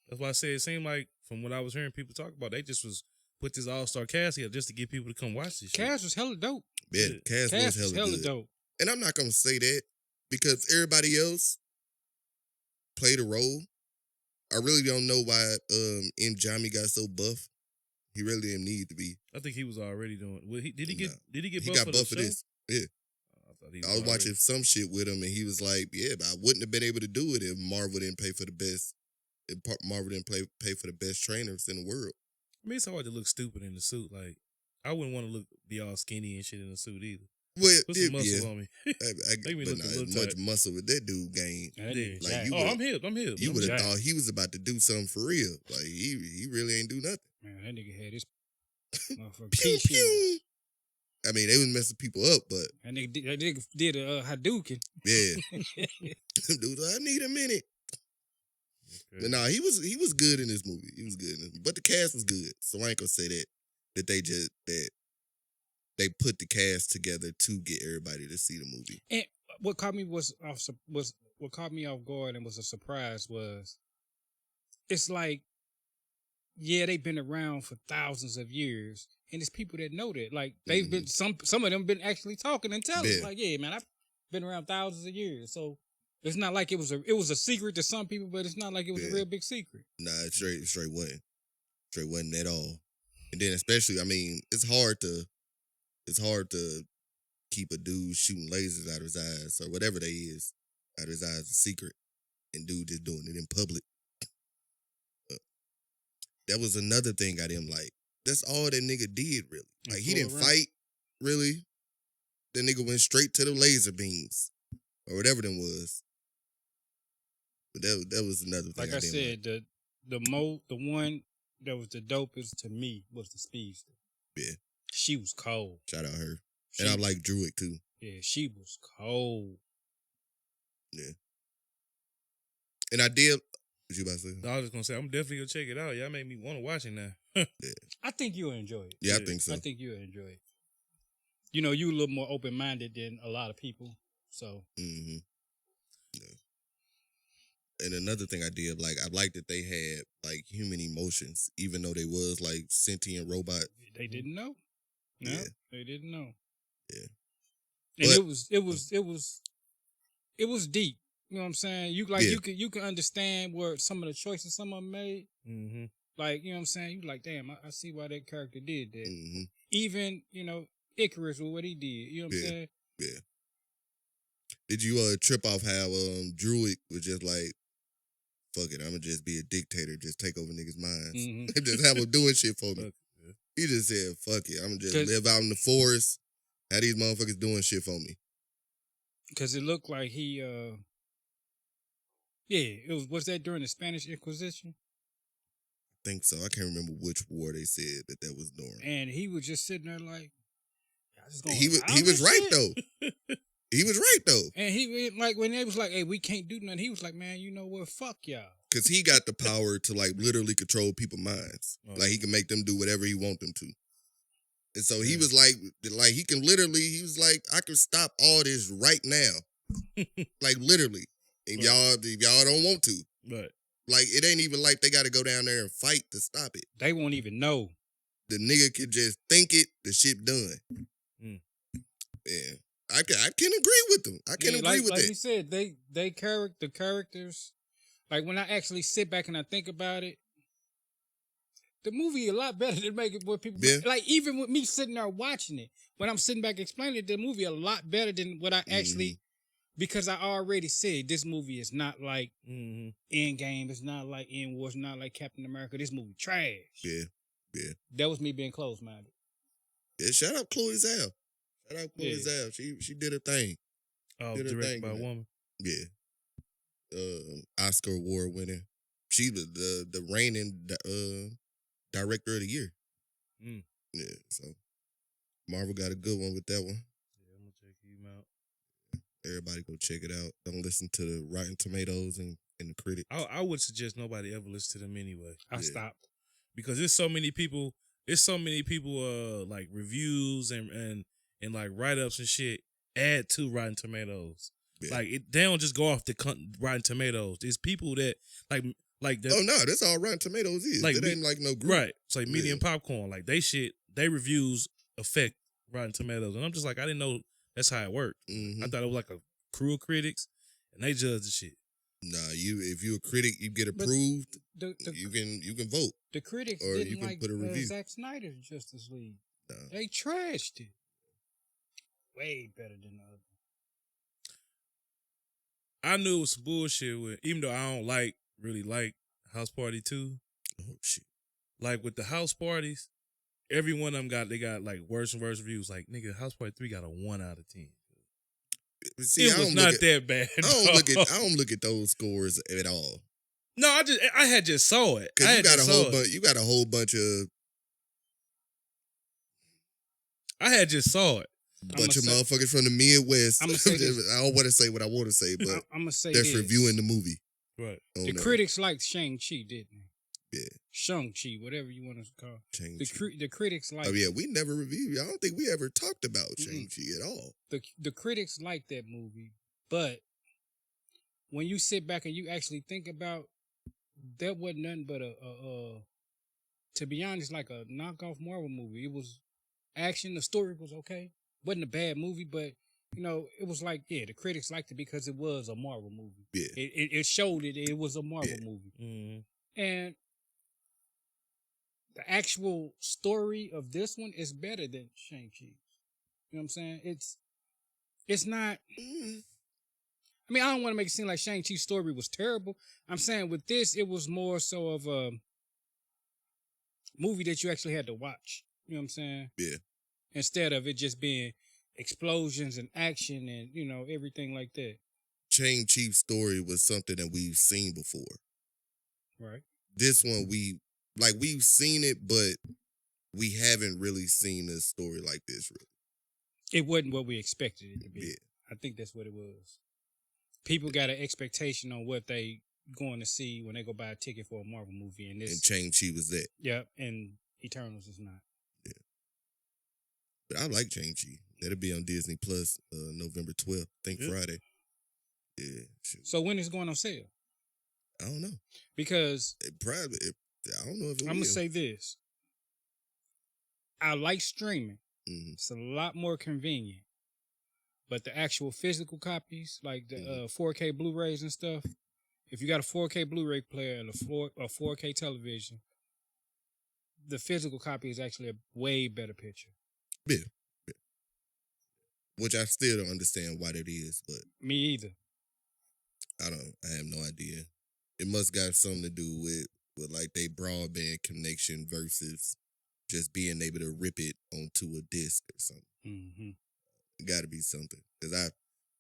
That's why I say it seemed like from what I was hearing people talk about, they just was put this all-star cast here just to get people to come watch this shit. Cast was hella dope. Yeah, cast was hella good. Dope. And I'm not gonna say that because everybody else played a role. I really don't know why M. Jami got so buff. He really didn't need to be. I think he was already doing. Well, did he get He buff got for buff the for show? this. Yeah. I was watching some shit with him, and he was like, "Yeah, but I wouldn't have been able to do it if Marvel didn't pay for the best. If Marvel didn't pay for the best trainers in the world." I mean, it's hard to look stupid in the suit. Like, I wouldn't want to be all skinny and shit in the suit either. Well, Put some muscle on me. But not as much muscle with that dude gained. Yeah. I'm hip. You would have thought he was about to do something for real. Like he really ain't do nothing. Man, that nigga had his motherfucking pew pew. I mean, they was messing people up, but that nigga did a Hadouken. Yeah, dude, I need a minute. Okay. But nah, he was good in this movie. He was good, but the cast was good. So I ain't gonna say that they put the cast together to get everybody to see the movie. And what caught me what caught me off guard and was a surprise was, it's like, yeah, they've been around for thousands of years, and it's people that know that. Like they've been some of them been actually talking and telling. Like, yeah, man, I've been around thousands of years, so it's not like it was a secret to some people, but it's not like it was a real big secret. Nah, it straight wasn't at all. And then especially, I mean, it's hard to keep a dude shooting lasers out of his eyes or whatever they is out of his eyes a secret, and dude just doing it in public. That was another thing I didn't like. That's all that nigga did, really. Like, he didn't fight, really. The nigga went straight to the laser beams or whatever them was. But that was another thing. Like I said, like. the one that was the dopest to me was the speedster. Yeah. She was cold. Shout out her. And I like Druid too. Yeah, she was cold. Yeah. And I did. What you about to say? No, I was just gonna say I'm definitely gonna check it out. Y'all made me want to watch it now. Yeah. I think you'll enjoy it. Yeah, I think so. I think you'll enjoy it. You know, you a little more open minded than a lot of people. So. Mm-hmm. Yeah. And another thing I did, like, I liked that they had like human emotions, even though they was like sentient robot. They didn't know. No, yeah. They didn't know. Yeah. And it was deep. You know what I'm saying? You can understand where some of the choices some of them made. Mm-hmm. Like, you know what I'm saying? You like, damn, I see why that character did that. Mm-hmm. Even, Icarus with what he did. You know what I'm saying? Yeah. Did you trip off how Druid was just like, fuck it, I'm gonna just be a dictator, just take over niggas' minds. Mm-hmm. Just have them doing shit for me. Yeah. He just said, fuck it, I'm gonna just live out in the forest, have these motherfuckers doing shit for me. Because it looked like he, was that during the Spanish Inquisition? I think so. I can't remember which war they said that was during. And he was just sitting there like, he was right though. He was right though. And he, like, when they was like, hey, we can't do nothing, he was like, man, you know what, fuck y'all. Because he got the power to, like, literally control people's minds. Oh. Like, he can make them do whatever he want them to. And so he was like, he can literally, he was like, I can stop all this right now. Like, literally. And if y'all don't want to. Right. Like, it ain't even like they got to go down there and fight to stop it. They won't even know. The nigga can just think it, the shit done. Yeah. I can agree with them. I can agree with that. Like you said, the characters, like when I actually sit back and I think about it, the movie a lot better than making what people like. Even with me sitting there watching it, when I'm sitting back explaining it, the movie a lot better than what I actually, because I already said this movie is not like Endgame, it's not like End War, it's not like Captain America. This movie trash. Yeah. That was me being closed minded. Yeah, shout out Chloe Zhao. Shout out Chloe Zhao. She did her thing. Oh, directed by a woman. Yeah. Oscar award winner. She was the reigning director of the year. Yeah, so Marvel got a good one with that one. Yeah, I'm gonna check him out. Everybody go check it out. Don't listen to the Rotten Tomatoes and the critics. I would suggest nobody ever listen to them anyway. I stopped. Because there's so many people like reviews and like write-ups and shit add to Rotten Tomatoes. Yeah. Like they don't just go off the Rotten Tomatoes. There's people that like the, oh no, that's all Rotten Tomatoes is. Like it ain't like no group. Right. It's like medium popcorn. Like they reviews affect Rotten Tomatoes. And I'm just like, I didn't know that's how it worked. Mm-hmm. I thought it was like a crew of critics and they judge the shit. Nah, if you're a critic, you get approved. You can vote. The critics or didn't you can like put a review. Zack Snyder's Justice League. No. They trashed it. Way better than the other. I knew it was some bullshit with, even though I don't really like House Party 2. Oh shit. Like with the house parties, every one of them got like worse and worse reviews. Like, nigga, House Party 3 got a 1 out of 10. See, it was not that bad. I don't look at those scores at all. No, I had just saw it. Because you got a whole bunch of I had just saw it. Bunch of motherfuckers from the Midwest. I don't want to say what I want to say, but I'm gonna say that's reviewing the movie. Right. The critics liked Shang-Chi, didn't they? Yeah. Shang-Chi, whatever you want to call it. The critics like. Oh yeah, we never reviewed. I don't think we ever talked about Shang-Chi at all. The critics like that movie, but when you sit back and you actually think about, that wasn't nothing but to be honest, like a knockoff Marvel movie. It was action. The story was okay. Wasn't a bad movie, but it was like, the critics liked it because it was a Marvel movie. Yeah. It showed it was a Marvel movie. Mm-hmm. And the actual story of this one is better than Shang-Chi. You know what I'm saying? It's not. I mean, I don't want to make it seem like Shang-Chi's story was terrible. I'm saying with this, it was more so of a movie that you actually had to watch. You know what I'm saying? Yeah. Instead of it just being explosions and action and, everything like that. Shang-Chi's story was something that we've seen before. Right. This one, we've seen it, but we haven't really seen a story like this, really. It wasn't what we expected it to be. Yeah. I think that's what it was. People got an expectation on what they going to see when they go buy a ticket for a Marvel movie. And Shang-Chi was that. Yeah, and Eternals is not. Yeah. But I like Shang-Chi. That'll be on Disney Plus November 12th. I think Friday. Yeah. Sure. So when is it going on sale? I don't know. Because I don't know if I'm going to say this. I like streaming. Mm-hmm. It's a lot more convenient. But the actual physical copies, like the 4K Blu-rays and stuff, if you got a 4K Blu-ray player and a 4K television, the physical copy is actually a way better picture. Yeah. Which I still don't understand why that is, but me either. I have no idea. It must got something to do with like they broadband connection versus just being able to rip it onto a disc or something. Mm-hmm. It got to be something, because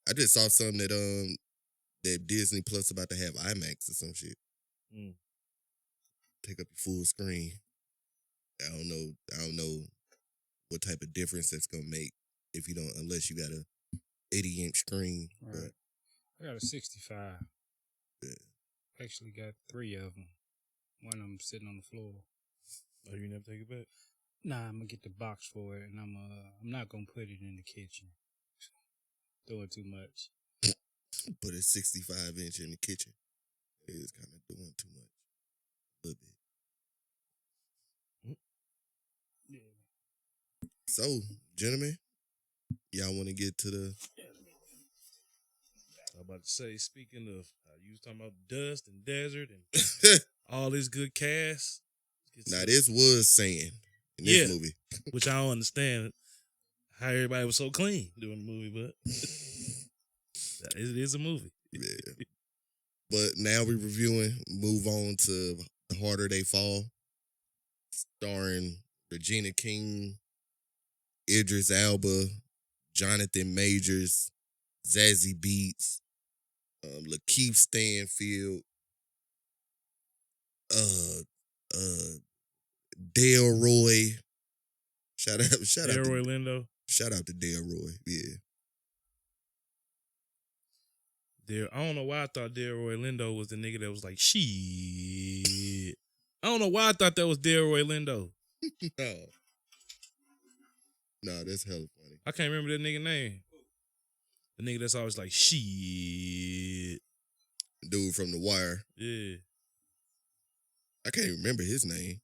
I just saw something that Disney Plus about to have IMAX or some shit. Take up your full screen. I don't know what type of difference that's gonna make unless you got a 80-inch screen. Right. But I got a 65. Yeah. Actually got 3 of them. One of them sitting on the floor. Oh, you never take it back? Nah, I'm gonna get the box for it, and I'm not gonna put it in the kitchen. Doing too much. Put a 65-inch in the kitchen. It is kind of doing too much. A little bit. Yeah. So, gentlemen, y'all want to get to the... I was about to say, speaking of, you was talking about dust and desert and all this good cast. Now, this was sand in this movie. Which I don't understand how everybody was so clean doing the movie, but it is a movie. Yeah. But now we're move on to The Harder They Fall, starring Regina King, Idris Elba, Jonathan Majors, Zazie Beetz, Lakeith Stanfield, Delroy. Shout out Delroy Lindo. Shout out to Delroy. Yeah. I don't know why I thought Delroy Lindo was the nigga that was like, shit. I don't know why I thought that was Delroy Lindo. No, that's hella funny. I can't remember that nigga name. The nigga that's always like, shit. Dude from The Wire. Yeah. I can't remember his name.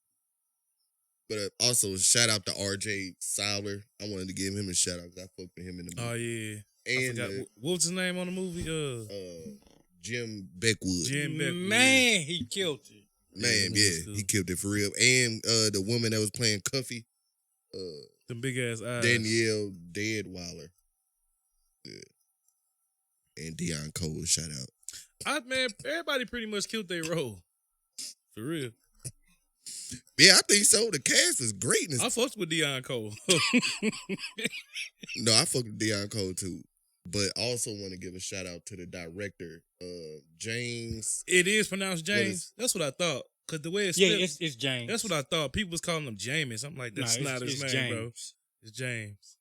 But also, shout out to R.J. Seiler. I wanted to give him a shout out because I fucked with him in the movie. Oh, yeah. I And forgot. What was his name on the movie? Jim Beckwood. Jim Beckwood. Man, he killed it. Man, yeah, he killed it for real. And the woman that was playing Cuffy, Them big ass eyes. Danielle Deadweiler. Yeah. And Deion Cole, shout out. Man, everybody pretty much killed their role. For real. Yeah, I think so. The cast is great. I fucked with Deion Cole. No, I fucked with Deion Cole too. But I also want to give a shout out to the director, James. It is pronounced James. That's what I thought. Because the way it's Yeah, spelled, it's James. that's what I thought. People was calling him James. I'm like, that's not his name, James. bro. It's James.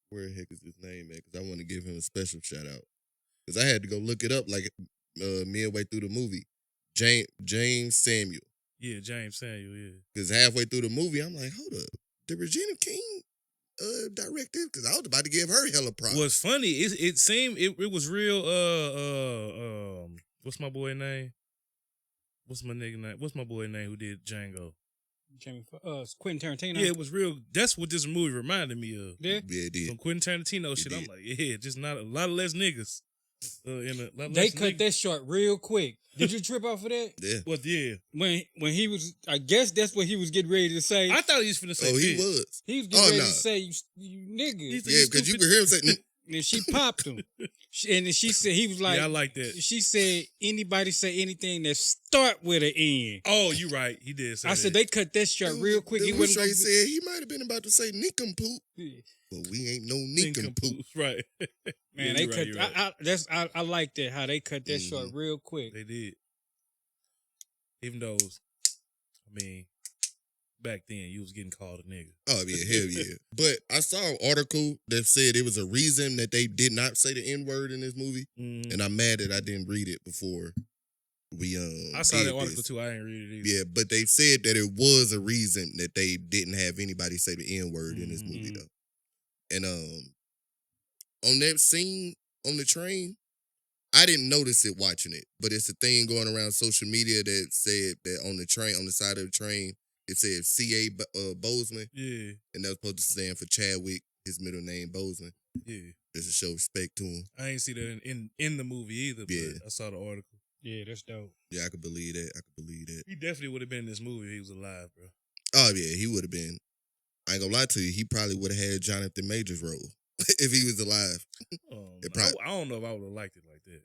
Where the heck is his name, man? Because I want to give him a special shout out. Because I had to go look it up like midway through the movie. James Samuel. Yeah, James Samuel, yeah. Because halfway through the movie, I'm like, hold up. Did Regina King direct it? Because I was about to give her hella props. What's funny, it seemed, it was real, what's my boy name? What's my nigga name? What's my boy name who did Django? Quentin Tarantino. Yeah, it was real. That's what this movie reminded me of. Yeah, Yeah, it did. Some Quentin Tarantino shit. did. I'm like, yeah, just not a lot of less niggas. They cut that short real quick. Did you trip off of that? Yeah. What? Yeah. When he was, I guess that's what he was getting ready to say. I thought he was finna say. Oh, he bitch. was. He was getting ready no. to say, you nigga. Yeah, because you could hear him say, And she popped him. And then she said, he was like, Yeah, I like that. She said, anybody say anything that start with an N. Oh, you right. He did say I that. said, they cut that short real quick. He wasn't straight gonna said he might have been about to say nincompoop, but we ain't no nincompoop. Right. Man, Yeah, they you're cut. right, you're right. I like that how they cut that short real quick. They did. Even though, I mean, back then you was getting called a nigga. Oh, yeah, hell yeah. But I saw an article that said it was a reason that they did not say the N-word in this movie. Mm. And I'm mad that I didn't read it before we I saw did that article this. too. I didn't read it either. Yeah, but they said that it was a reason that they didn't have anybody say the N-word in this movie, though. And on that scene on the train, I didn't notice it watching it, but it's a thing going around social media that said that on the train, on the side of the train, it said C.A. Bozeman. Yeah. And that was supposed to stand for Chadwick, his middle name Bozeman. Yeah. Just to show respect to him. I ain't see that in the movie either, but Yeah. I saw the article. Yeah, that's dope. Yeah, I could believe that. He definitely would have been in this movie if he was alive, bro. Oh, yeah, he would have been. I ain't gonna lie to you, he probably would have had Jonathan Major's role if he was alive. I don't know if I would have liked it like that.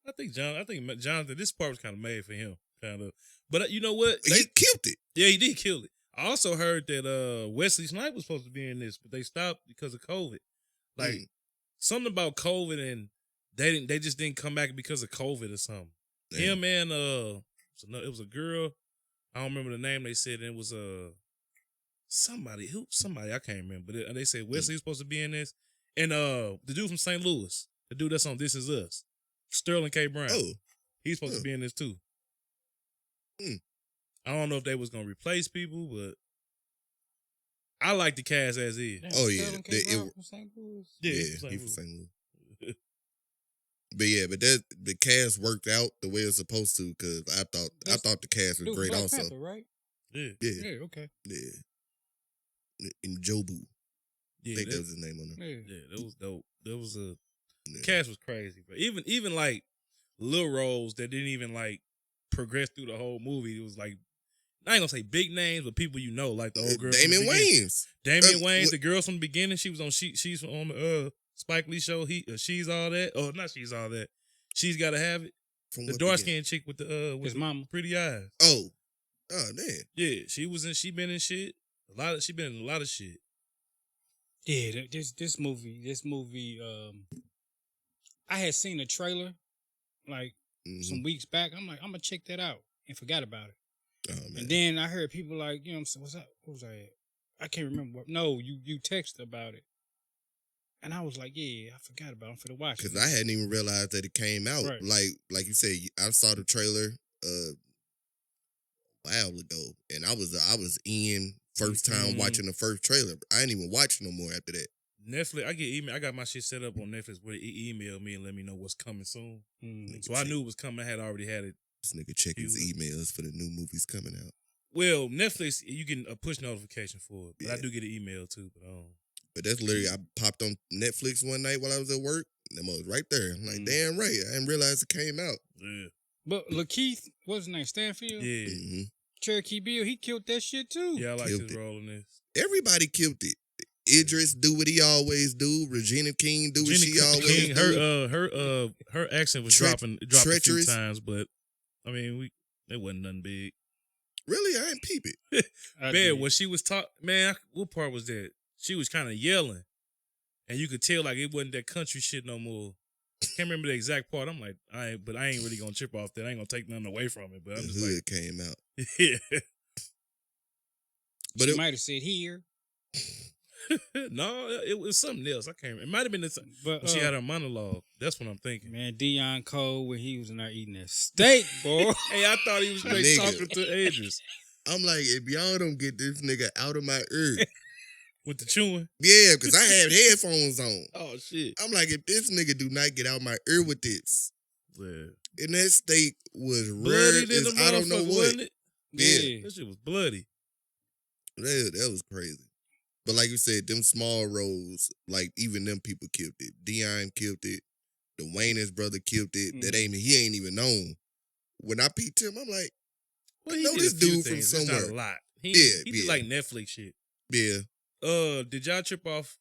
I think Jonathan, this part was kind of made for him, kind of. But you know what? He killed it. Yeah, he did kill it. I also heard that Wesley Snipes was supposed to be in this, but they stopped because of COVID. Like something about COVID, and they just didn't come back because of COVID or something. Damn. Him and it was a girl. I don't remember the name. They said it was somebody I can't remember. But they said Wesley was supposed to be in this, and the dude from St. Louis, the dude that's on This Is Us, Sterling K. Brown. Oh, He's supposed to be in this too. Hmm. I don't know if they was gonna replace people, but I like the cast as is. Oh, yeah. Sterling K. Brown from St. Louis? Yeah, he from St. Louis. But yeah, but the cast worked out the way it's supposed to because I thought the cast was Dude, great Black also. Panther, right? Yeah. Yeah, Okay. yeah. And Jobu. Yeah, I think that was his name on there. Yeah. that was dope. That was Yeah. cast was crazy, but even like little roles that didn't even like progress through the whole movie. It was like I ain't gonna say big names, but people you know, like the old girl. Damon Wayans. Damian Wayans, the girls from the beginning. She was on she's on the Spike Lee show. She's all that. Oh, not she's all that. She's Gotta Have It. From The what dark beginning? skinned chick with the His mama. pretty eyes. Oh damn. Yeah, she been in shit. She been in a lot of shit. Yeah, this movie. I had seen a trailer like some weeks back. I'm like, I'm gonna check that out, and forgot about it. Oh man. And then I heard people like, you know, what I'm saying, what's that? What was I at? I can't remember. No, you texted about it, and I was like, yeah, I forgot about it. I'm for the watch. Because I hadn't even realized that it came out. Right. Like you said, I saw the trailer a while ago, and I was in first time watching the first trailer. I didn't even watch no more after that. Netflix, I get email. I got my shit set up on Netflix where they email me and let me know what's coming soon. So I knew it was coming. I had already had it. This nigga check his emails for the new movies coming out. Well, Netflix, you get a push notification for it, but I do get an email too. But that's literally, I popped on Netflix one night while I was at work. And them was right there. I'm like, damn right. I didn't realize it came out. Yeah. But Lakeith, what's his name? Stanfield? Yeah. Mm-hmm. Cherokee Bill, he killed that shit too. Yeah, I like his role in this. Everybody killed it. Idris do what he always do. Regina King do what she always do. Her accent was dropping a few times, but I mean, it wasn't nothing big. Really, I ain't peep it. Man, when she was talking, man, what part was that? She was kind of yelling, and you could tell like it wasn't that country shit no more. Can't remember the exact part. I'm like, I ain't really gonna trip off that. I ain't gonna take nothing away from it. But I'm The just hood like, came out. Yeah. But she might have said here. No, it was something else. I can't remember. It might have been the but she had her monologue. That's what I'm thinking. Man, Dion Cole when he was in there eating that steak, boy. Hey, I thought he was straight talking to Idris. I'm like, if y'all don't get this nigga out of my ear. With the chewing? Yeah, because I had headphones on. Oh, shit. I'm like, if this nigga do not get out my ear with this. Yeah. And that steak was bloody rare as I don't know what. Wasn't it? Yeah. That shit was bloody. That was crazy. But like you said, them small roles, like even them people killed it. Dion killed it. The Wayne's brother killed it. He ain't even known. When I peeped him, I'm like, I know this dude from somewhere. It's not a lot. He did like Netflix shit. Yeah. Did y'all trip off?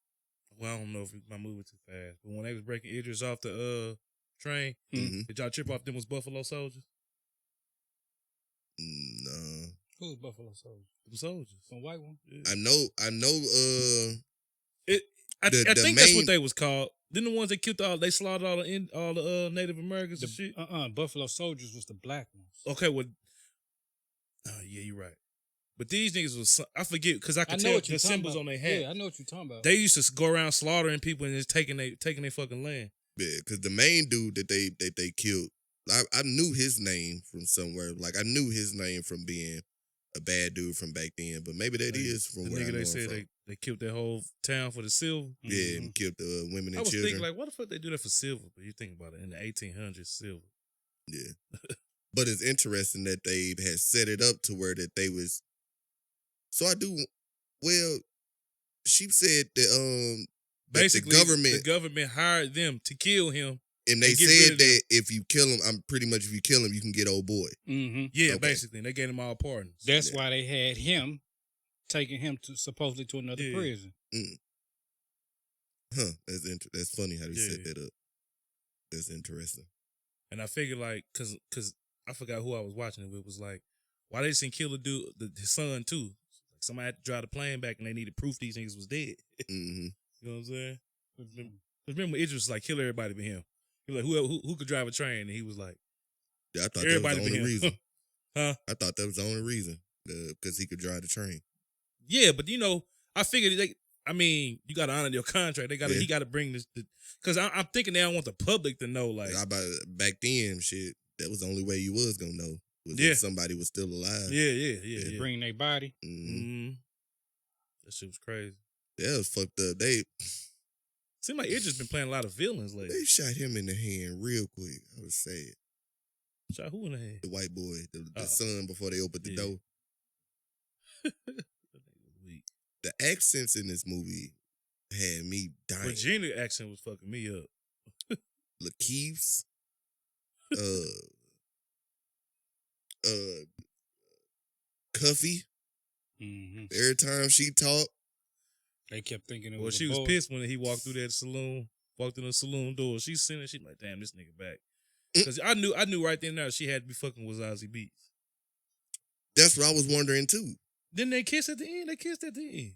Well, I don't know if my move was too fast, but when they was breaking Idris off the train, did y'all trip off them was Buffalo Soldiers? No. Who's Buffalo Soldiers? Them soldiers. Some white one? Yeah. I know. I think that's what they was called. Then the ones that killed they slaughtered all the Native Americans and shit. Buffalo Soldiers was the black ones. Okay, well, yeah, you're right. But these niggas was, I forget, because I could tell the symbols on their hat. Yeah, I know what you're talking about. They used to go around slaughtering people and just taking their fucking land. Yeah, because the main dude that they killed, I knew his name from somewhere. Like, I knew his name from being a bad dude from back then, but maybe that is from where I know they said they killed that whole town for the silver. Yeah, and killed the women and children. I was thinking, like, what the fuck they do that for silver? But you think about it, in the 1800s, silver. Yeah. But it's interesting that they had set it up to where that they was. So she said that basically the government hired them to kill him. And they said that if you kill him, if you kill him, you can get old boy. Mm-hmm. Yeah, okay. Basically. And they gave him all pardons. That's why they had him, taking him supposedly to another prison. Mm. Huh. That's funny how they set that up. That's interesting. And I figured, like, because I forgot who I was watching it with, was like, why they didn't kill the dude, his son, too? Like, somebody had to drive the plane back and they needed proof these niggas was dead. Mm-hmm. You know what I'm saying? Remember Idris was like, kill everybody but him. He was like, who could drive a train? And he was like, yeah, I thought everybody that was the only reason. Huh? I thought that was the only reason. Because he could drive the train. Yeah, but I figured you got to honor your contract. He got to bring this. Because I'm thinking they don't want the public to know. Like, back then, shit, that was the only way you was going to know. Was if somebody was still alive. Yeah. Bring their body. Mm-hmm. That shit was crazy. Yeah, it was fucked up. Seemed like Idris been playing a lot of villains lately. They shot him in the hand real quick. I was sad. Shot who in the hand? The white boy, the son, before they opened the door. The accents in this movie had me dying. Virginia accent was fucking me up. Lakeith's, Cuffy. Mm-hmm. Every time she talked, they kept thinking it was. Well, she was pissed when he walked through that saloon, walked in the saloon door. She's sitting there, she's like, damn, this nigga back. Because I knew right then and there she had to be fucking with Zazie Beetz. That's what I was wondering too. Didn't they kiss at the end? They kissed at the end.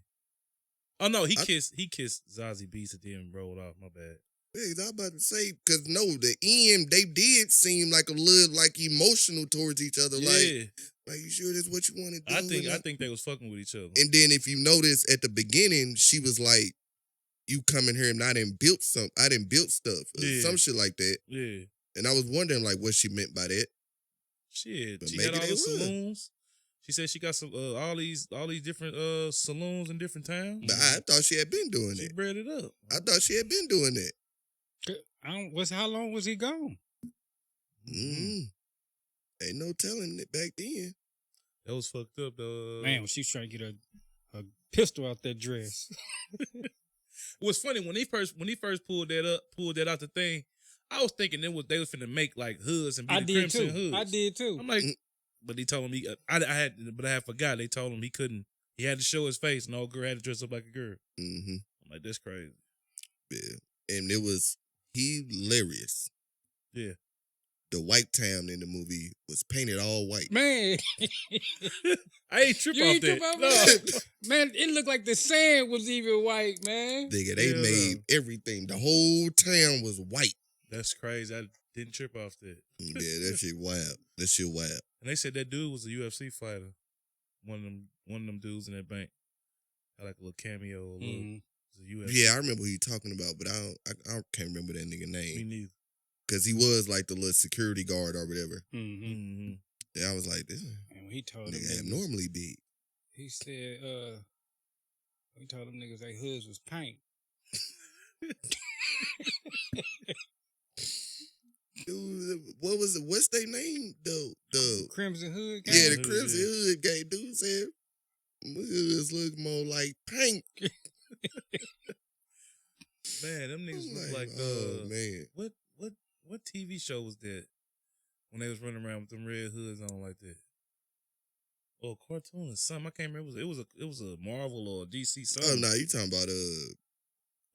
Oh no, he kissed Zazie Beetz at the end and rolled off. My bad. Yeah, I was about to say, because no, the end, they did seem like a little like emotional towards each other. Yeah. Like, you sure this is what you want to do? I think they was fucking with each other. And then if you notice at the beginning, she was like, you come in here and I didn't build stuff. Some shit like that. Yeah. And I was wondering like what she meant by that. Shit. She had all the saloons. She said she got some all these different saloons in different towns. But I thought she had been doing She it. bred it up. I thought she had been doing that. How long was he gone? Ain't no telling it back then. That was fucked up, though. Man, when she was trying to get a pistol out that dress. What's funny when he first pulled that out the thing, I was thinking they was finna make like hoods and be I the did Crimson too. Hoods. I did too. I'm like, but he told him I had forgot. They told him he couldn't. He had to show his face, and all girl had to dress up like a girl. Mm-hmm. I'm like, that's crazy. Yeah, and it was hilarious. Yeah. The White Town in the movie was painted all white. Man, I ain't trip you off ain't trip that. off No. that? Man, it looked like the sand was even white, man. Nigga, they made everything. The whole town was white. That's crazy. I didn't trip off that. Yeah, that shit wild. That shit wild. And they said that dude was a UFC fighter. One of them dudes in that bank had like a little cameo. Was a UFC. Yeah, I remember who you talking about, but I can't remember that nigga Me name. neither. Because he was like the little security guard or whatever. Mm-hmm. And I was like, this And when he told them nigga niggas, abnormally big. he said, he told them niggas they hoods was paint. Dude, what was it? What's their name? The Crimson Hood gang? yeah, the Crimson Hood gang. Dude said hoods look more like paint. Man, them niggas look like oh man. What TV show was that when they was running around with them red hoods on like that? Oh, cartoon or something. I can't remember. It was a Marvel or a DC something. Oh no, you talking about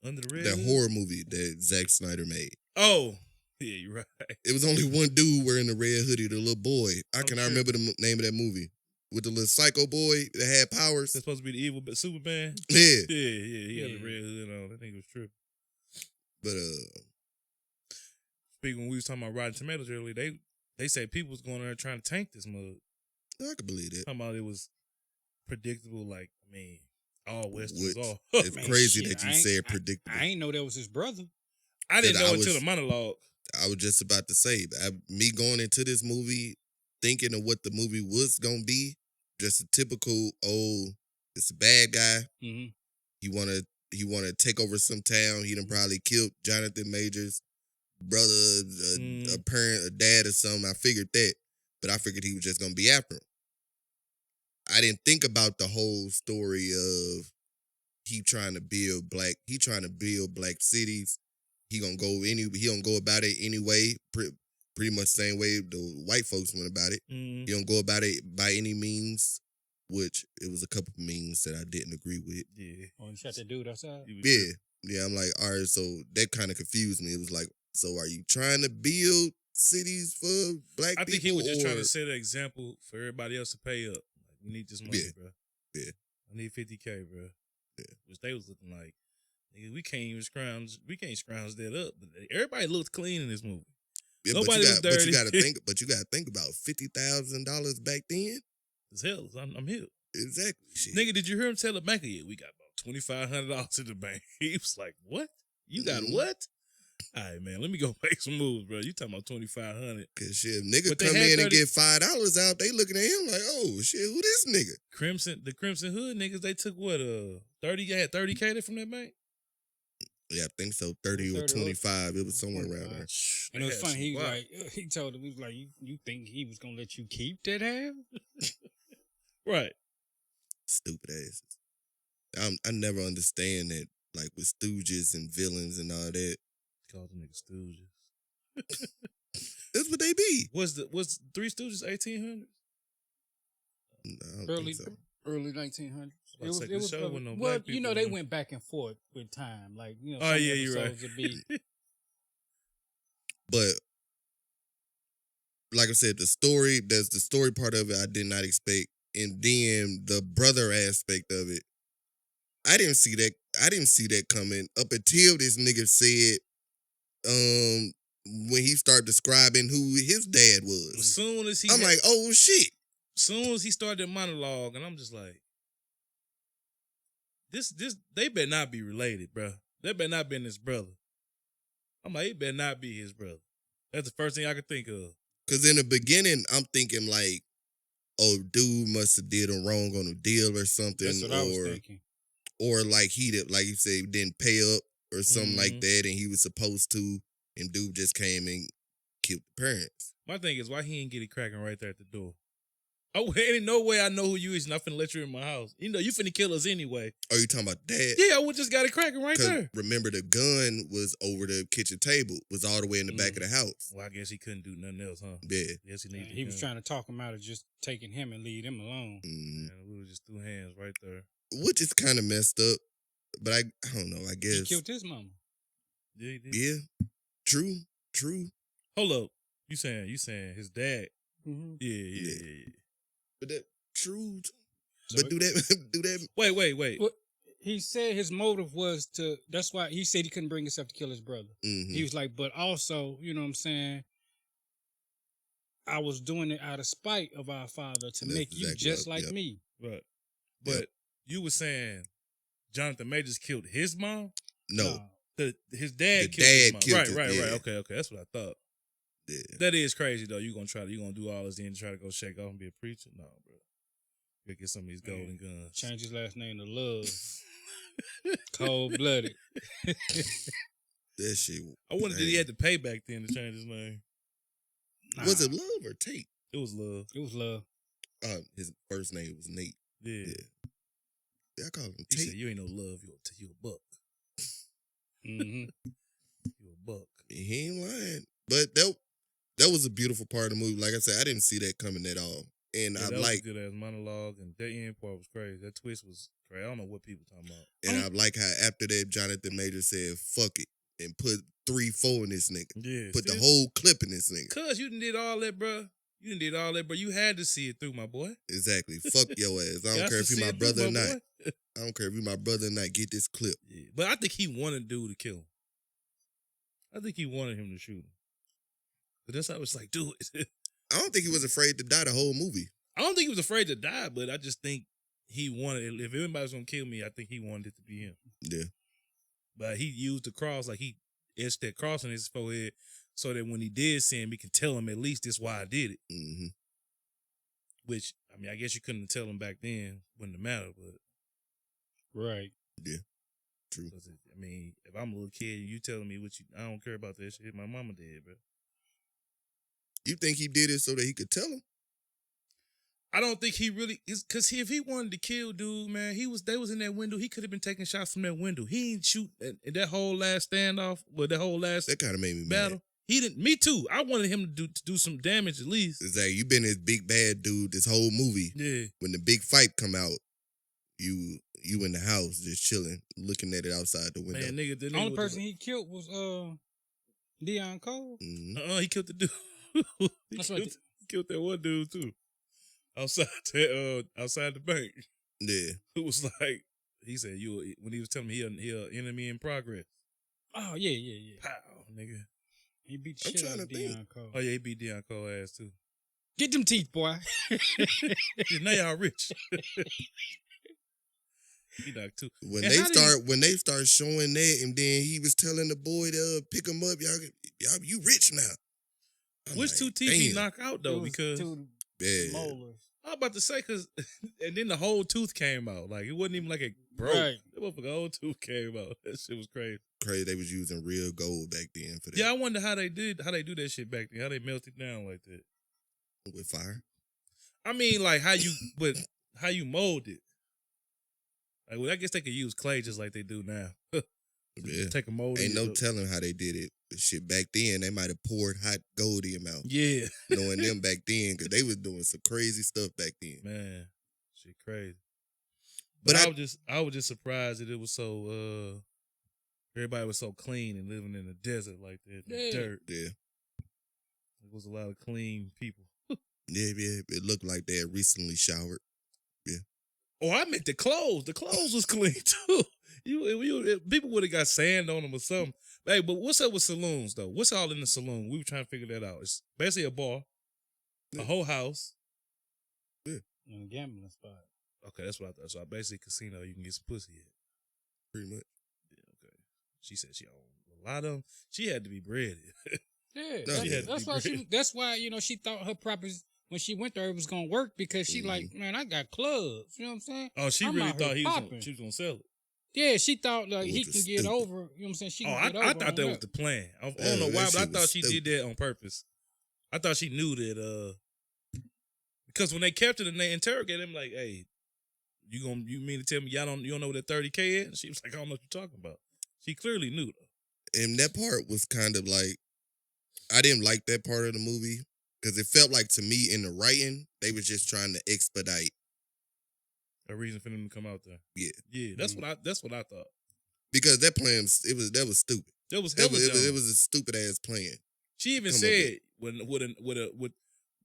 Under the Red that Hood? horror movie that Zack Snyder made. Oh, yeah, you're right. It was only one dude wearing the red hoodie, the little boy. I cannot sure. remember the name of that movie. With the little psycho boy that had powers. That's supposed to be the evil Superman? Yeah. Yeah, he had the red hood on. That nigga was tripping. But speaking when we was talking about Rotten Tomatoes earlier, they said people was going there trying to tank this mug. I could believe that. Talking about it was predictable, like, I mean, all westerns all. It's Man, crazy shit, that you said predictable. I ain't know that was his brother. I didn't That know I until was- the monologue. I was just about to say, me going into this movie, thinking of what the movie was going to be, just a typical, it's a bad guy. Mm-hmm. He wanna take over some town. He done probably killed Jonathan Majors' brother, a parent, a dad or something. I figured that, but I figured he was just gonna be after him. I didn't think about the whole story of he trying to build black cities. He gonna go about it anyway, pretty much the same way the white folks went about it. He don't go about it by any means, which it was a couple of means that I didn't agree with. Yeah. Oh, you shot that dude outside? Yeah. I'm like, all right, so that kind of confused me. It was like, so are you trying to build cities for black people? I think he was just trying to set an example for everybody else to pay up. Like, we need this money, bro. Yeah. I need $50K, bro. Yeah. Which they was looking like, nigga, we can't scrounge that up. But everybody looked clean in this movie. Yeah, Nobody was dirty. But you gotta think about $50,000 back then. As hell, I'm here. Exactly. Shit. Nigga, did you hear him tell the banker? Yeah, we got about $2,500 in the bank. He was like, what? You got what? All right, man, let me go make some moves, bro. You talking about $2,500. Cause shit, niggas But they come had in and 30 get $5 out, they looking at him like, oh shit, who this nigga? The Crimson Hood niggas, they took what, 30, had 30K from that bank? Yeah, I think so. 30 or 25. It was somewhere around there. And it was funny. He was like, he told him, he was like, you think he was gonna let you keep that half? Right. Stupid asses. I never understand that, like with stooges and villains and all that. Called the niggas stooges. That's what they be. Was Three Stooges 1800s? No, I don't think so. Early 1900s. It was well, black you know, people they in it. went back and forth with time. Like, you know, Oh, some yeah, you're right. episodes would be But like I said, the story part of it I did not expect. And then the brother aspect of it, I didn't see that coming up until this nigga said, when he started describing who his dad was. As soon as I'm like, oh shit. Soon as he started the monologue, and I'm just like, this, they better not be related, bro. They better not be his brother. I'm like, it better not be his brother. That's the first thing I could think of. Because in the beginning, I'm thinking like, oh, dude must have did him wrong on a deal or something, That's what I was thinking. or like he did, like you say, didn't pay up or something like Mhm. that, and he was supposed to, and dude just came and killed the parents. My thing is, why he ain't get it cracking right there at the door? Oh, ain't no way I know who you is, and I'm finna let you in my house. You know, you finna kill us anyway. Oh, you talking about that? Yeah, I would just got it cracking right there. Remember, the gun was over the kitchen table, was all the way in the back of the house. Well, I guess he couldn't do nothing else, huh? Yeah. Yes, he needed. He was trying to talk him out of just taking him and leave him alone. Mm. Man, we were just threw hands right there. Which is kind of messed up, but I don't know. I guess He killed his mama. Yeah, he did. Yeah, true. Hold up, you saying his dad? Mm-hmm. Yeah. But that true. So But do that. Wait. Well, he said his motive was to. That's why he said he couldn't bring himself to kill his brother. Mm-hmm. He was like, but also, you know what I'm saying? I was doing it out of spite of our father to make you just like me. Right. But you were saying Jonathan Majors killed his mom? No. His dad The killed his mom. killed Right. his- yeah. Okay. That's what I thought. Yeah. That is crazy though. You gonna do all this, then try to go shake off and be a preacher? No, bro. You get some of these golden guns. Change his last name to Love. Cold blooded. That shit. I wondered did he have to pay back then to change his name? Nah, Was it Love or Tate? It was Love. It was Love. His first name was Nate. Yeah. Yeah, I call him He Tate. said, "You ain't no love. You a buck. Mm-hmm. You a buck." He ain't lying. But that was a beautiful part of the movie. Like I said, I didn't see that coming at all. And Yeah, I that was a like good ass monologue, and that end part was crazy. That twist was crazy. I don't know what people talking about. and I like how after that Jonathan Major said, fuck it, and put 3-4 in this nigga. Yeah, Put the whole clip in this nigga. Cuz you did all that, bro. You had to see it through, my boy. Exactly. Fuck your ass. I don't Got care to if you see my it through, brother or my not. boy. I don't care if you my brother or not. Get this clip. Yeah, but I think he wanted dude to kill him. I think he wanted him to shoot him. But that's how it's like, do it. I don't think he was afraid to die the whole movie. I don't think he was afraid to die, but I just think he wanted, if anybody's gonna kill me, I think he wanted it to be him. Yeah. But he used the cross, like he etched that cross on his forehead so that when he did see him, he could tell him at least this why I did it. Mm-hmm. Which, I mean, I guess you couldn't tell him back then, wouldn't have mattered, but. Right. Yeah. True. I mean, if I'm a little kid and you telling me I don't care about that shit, my mama did, bro. You think he did it so that he could tell him? I don't think he really is, because if he wanted to kill dude, man, they was in that window. He could have been taking shots from that window. He ain't shoot in that whole last standoff, that whole last That kind of made me battle. mad. He didn't. Me too. I wanted him to do some damage at least. It's like you been this big bad dude this whole movie. Yeah. When the big fight come out, you in the house just chilling, looking at it outside the window. Man, nigga, The only person he killed was Dion Cole. Mm-hmm. He killed the dude. he killed that one dude too. Outside the bank. Yeah. It was like he said when he was telling me he an enemy in progress. Oh yeah. Pow, nigga. He beat the shit out of Dion Cole. Oh yeah, he beat Dion Cole ass too. Get them teeth, boy. Yeah, now y'all rich. He knocked two. When they start showing that, and then he was telling the boy to pick him up, y'all you rich now. Which like, two teeth he knock out though? Because yeah. molars. I was about to say and then the whole tooth came out. Like it wasn't even like it broke. Right. That motherfucker whole tooth came out. That shit was crazy. Crazy they was using real gold back then for that. Yeah, I wonder how they do that shit back then. How they melted down like that. With fire. I mean, like how you mold it. Like, well, I guess they could use clay just like they do now. Yeah. Take a mold. Ain't no telling how they did it. But shit, back then they might have poured hot gold in your mouth. Yeah. Knowing them back then, because they was doing some crazy stuff back then. Man, shit crazy. But I was just surprised that it was so everybody was so clean and living in the desert like that. Yeah. Dirt. Yeah. It was a lot of clean people. Yeah. It looked like they had recently showered. Yeah. Oh, I meant the clothes. The clothes was clean too. People would have got sand on them or something. Hey, but what's up with saloons though? What's all in the saloon? We were trying to figure that out. It's basically a bar, a whole house. And a gambling spot. Okay, that's what I thought. So basically a casino you can get some pussy at. Pretty much. Yeah, okay. She said she owned a lot of them. She had to be breaded. Yeah, No, that's why she thought her when she went there, it was gonna work because she like, man, I got clubs. You know what I'm saying? Oh, she I'm really out here thought popping. she was gonna sell it. Yeah, she thought like Which he was can get stupid. over. You know what I'm saying? She can get over. I thought that was the plan. I don't know why, that but I shit thought was she stupid. did that on purpose. I thought she knew that because when they kept it and they interrogated him, like, hey, you mean to tell me you don't know what that 30K is? And she was like, I don't know what you're talking about. She clearly knew though. And that part was kind of like, I didn't like that part of the movie because it felt like to me in the writing they was just trying to expedite A reason for them to come out there. Yeah, Yeah, that's what I thought. because that plan that was stupid. That was It hella was, dumb. it was a stupid ass plan. She even Come on, said with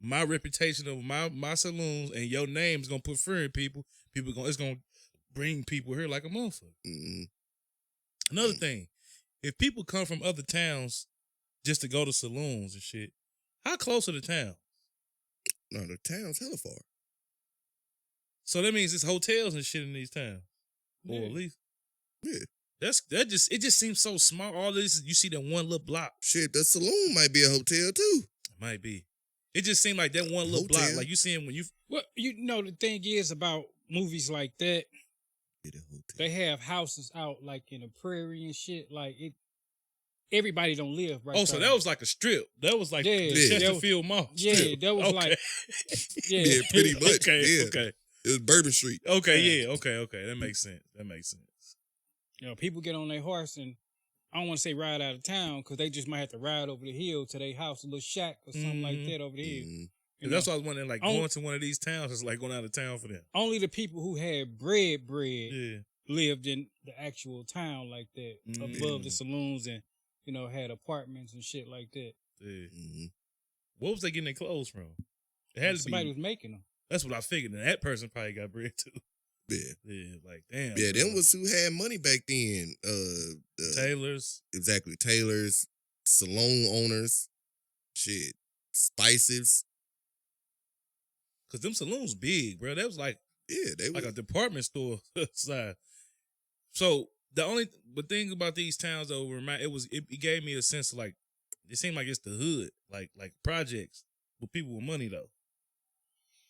my reputation of my saloons and your name's gonna put fear in people. It's gonna bring people here like a motherfucker. Mm-hmm. Another thing, if people come from other towns just to go to saloons and shit, how close are the town? No, the town's hella far. So that means it's hotels and shit in these towns, or at least Yeah. It just seems so small. All this you see that one little block. Shit, the saloon might be a hotel too. It might be. It just seemed like that one little block, Hotel. like you see him when you. Well, you know the thing is about movies like that, Get a hotel. they have houses out like in the prairie and shit. Like it, everybody don't live right. Oh, so that was like a strip. That was like Yeah, the yeah. Chesterfield Mall. Yeah, strip. that was Okay. like yeah. Yeah, pretty much. Okay, yeah. okay, It was Bourbon Street. okay, Yeah. yeah, okay. That makes sense. You know, people get on their horse and I don't want to say ride out of town because they just might have to ride over the hill to their house, a little shack or something like that over the hill. Mm-hmm. You That's know, why I was wondering, like going to one of these towns is like going out of town for them. only the people who had bread Yeah. lived in the actual town like that, above the Mm. saloons and, you know, had apartments and shit like that. Yeah. Mm-hmm. What was they getting their clothes from? It had to Somebody be. was making them. That's what I figured. And that person probably got bread too. Yeah. Yeah, like damn. Yeah, bro. them was who had money back then. Taylors. Exactly. Tailors, salon owners, shit, spices. Cause them saloons big, bro. That was like Yeah, they like was. a department store size. So the thing about these towns though, it gave me a sense of like it seemed like it's the hood, like projects with people with money though.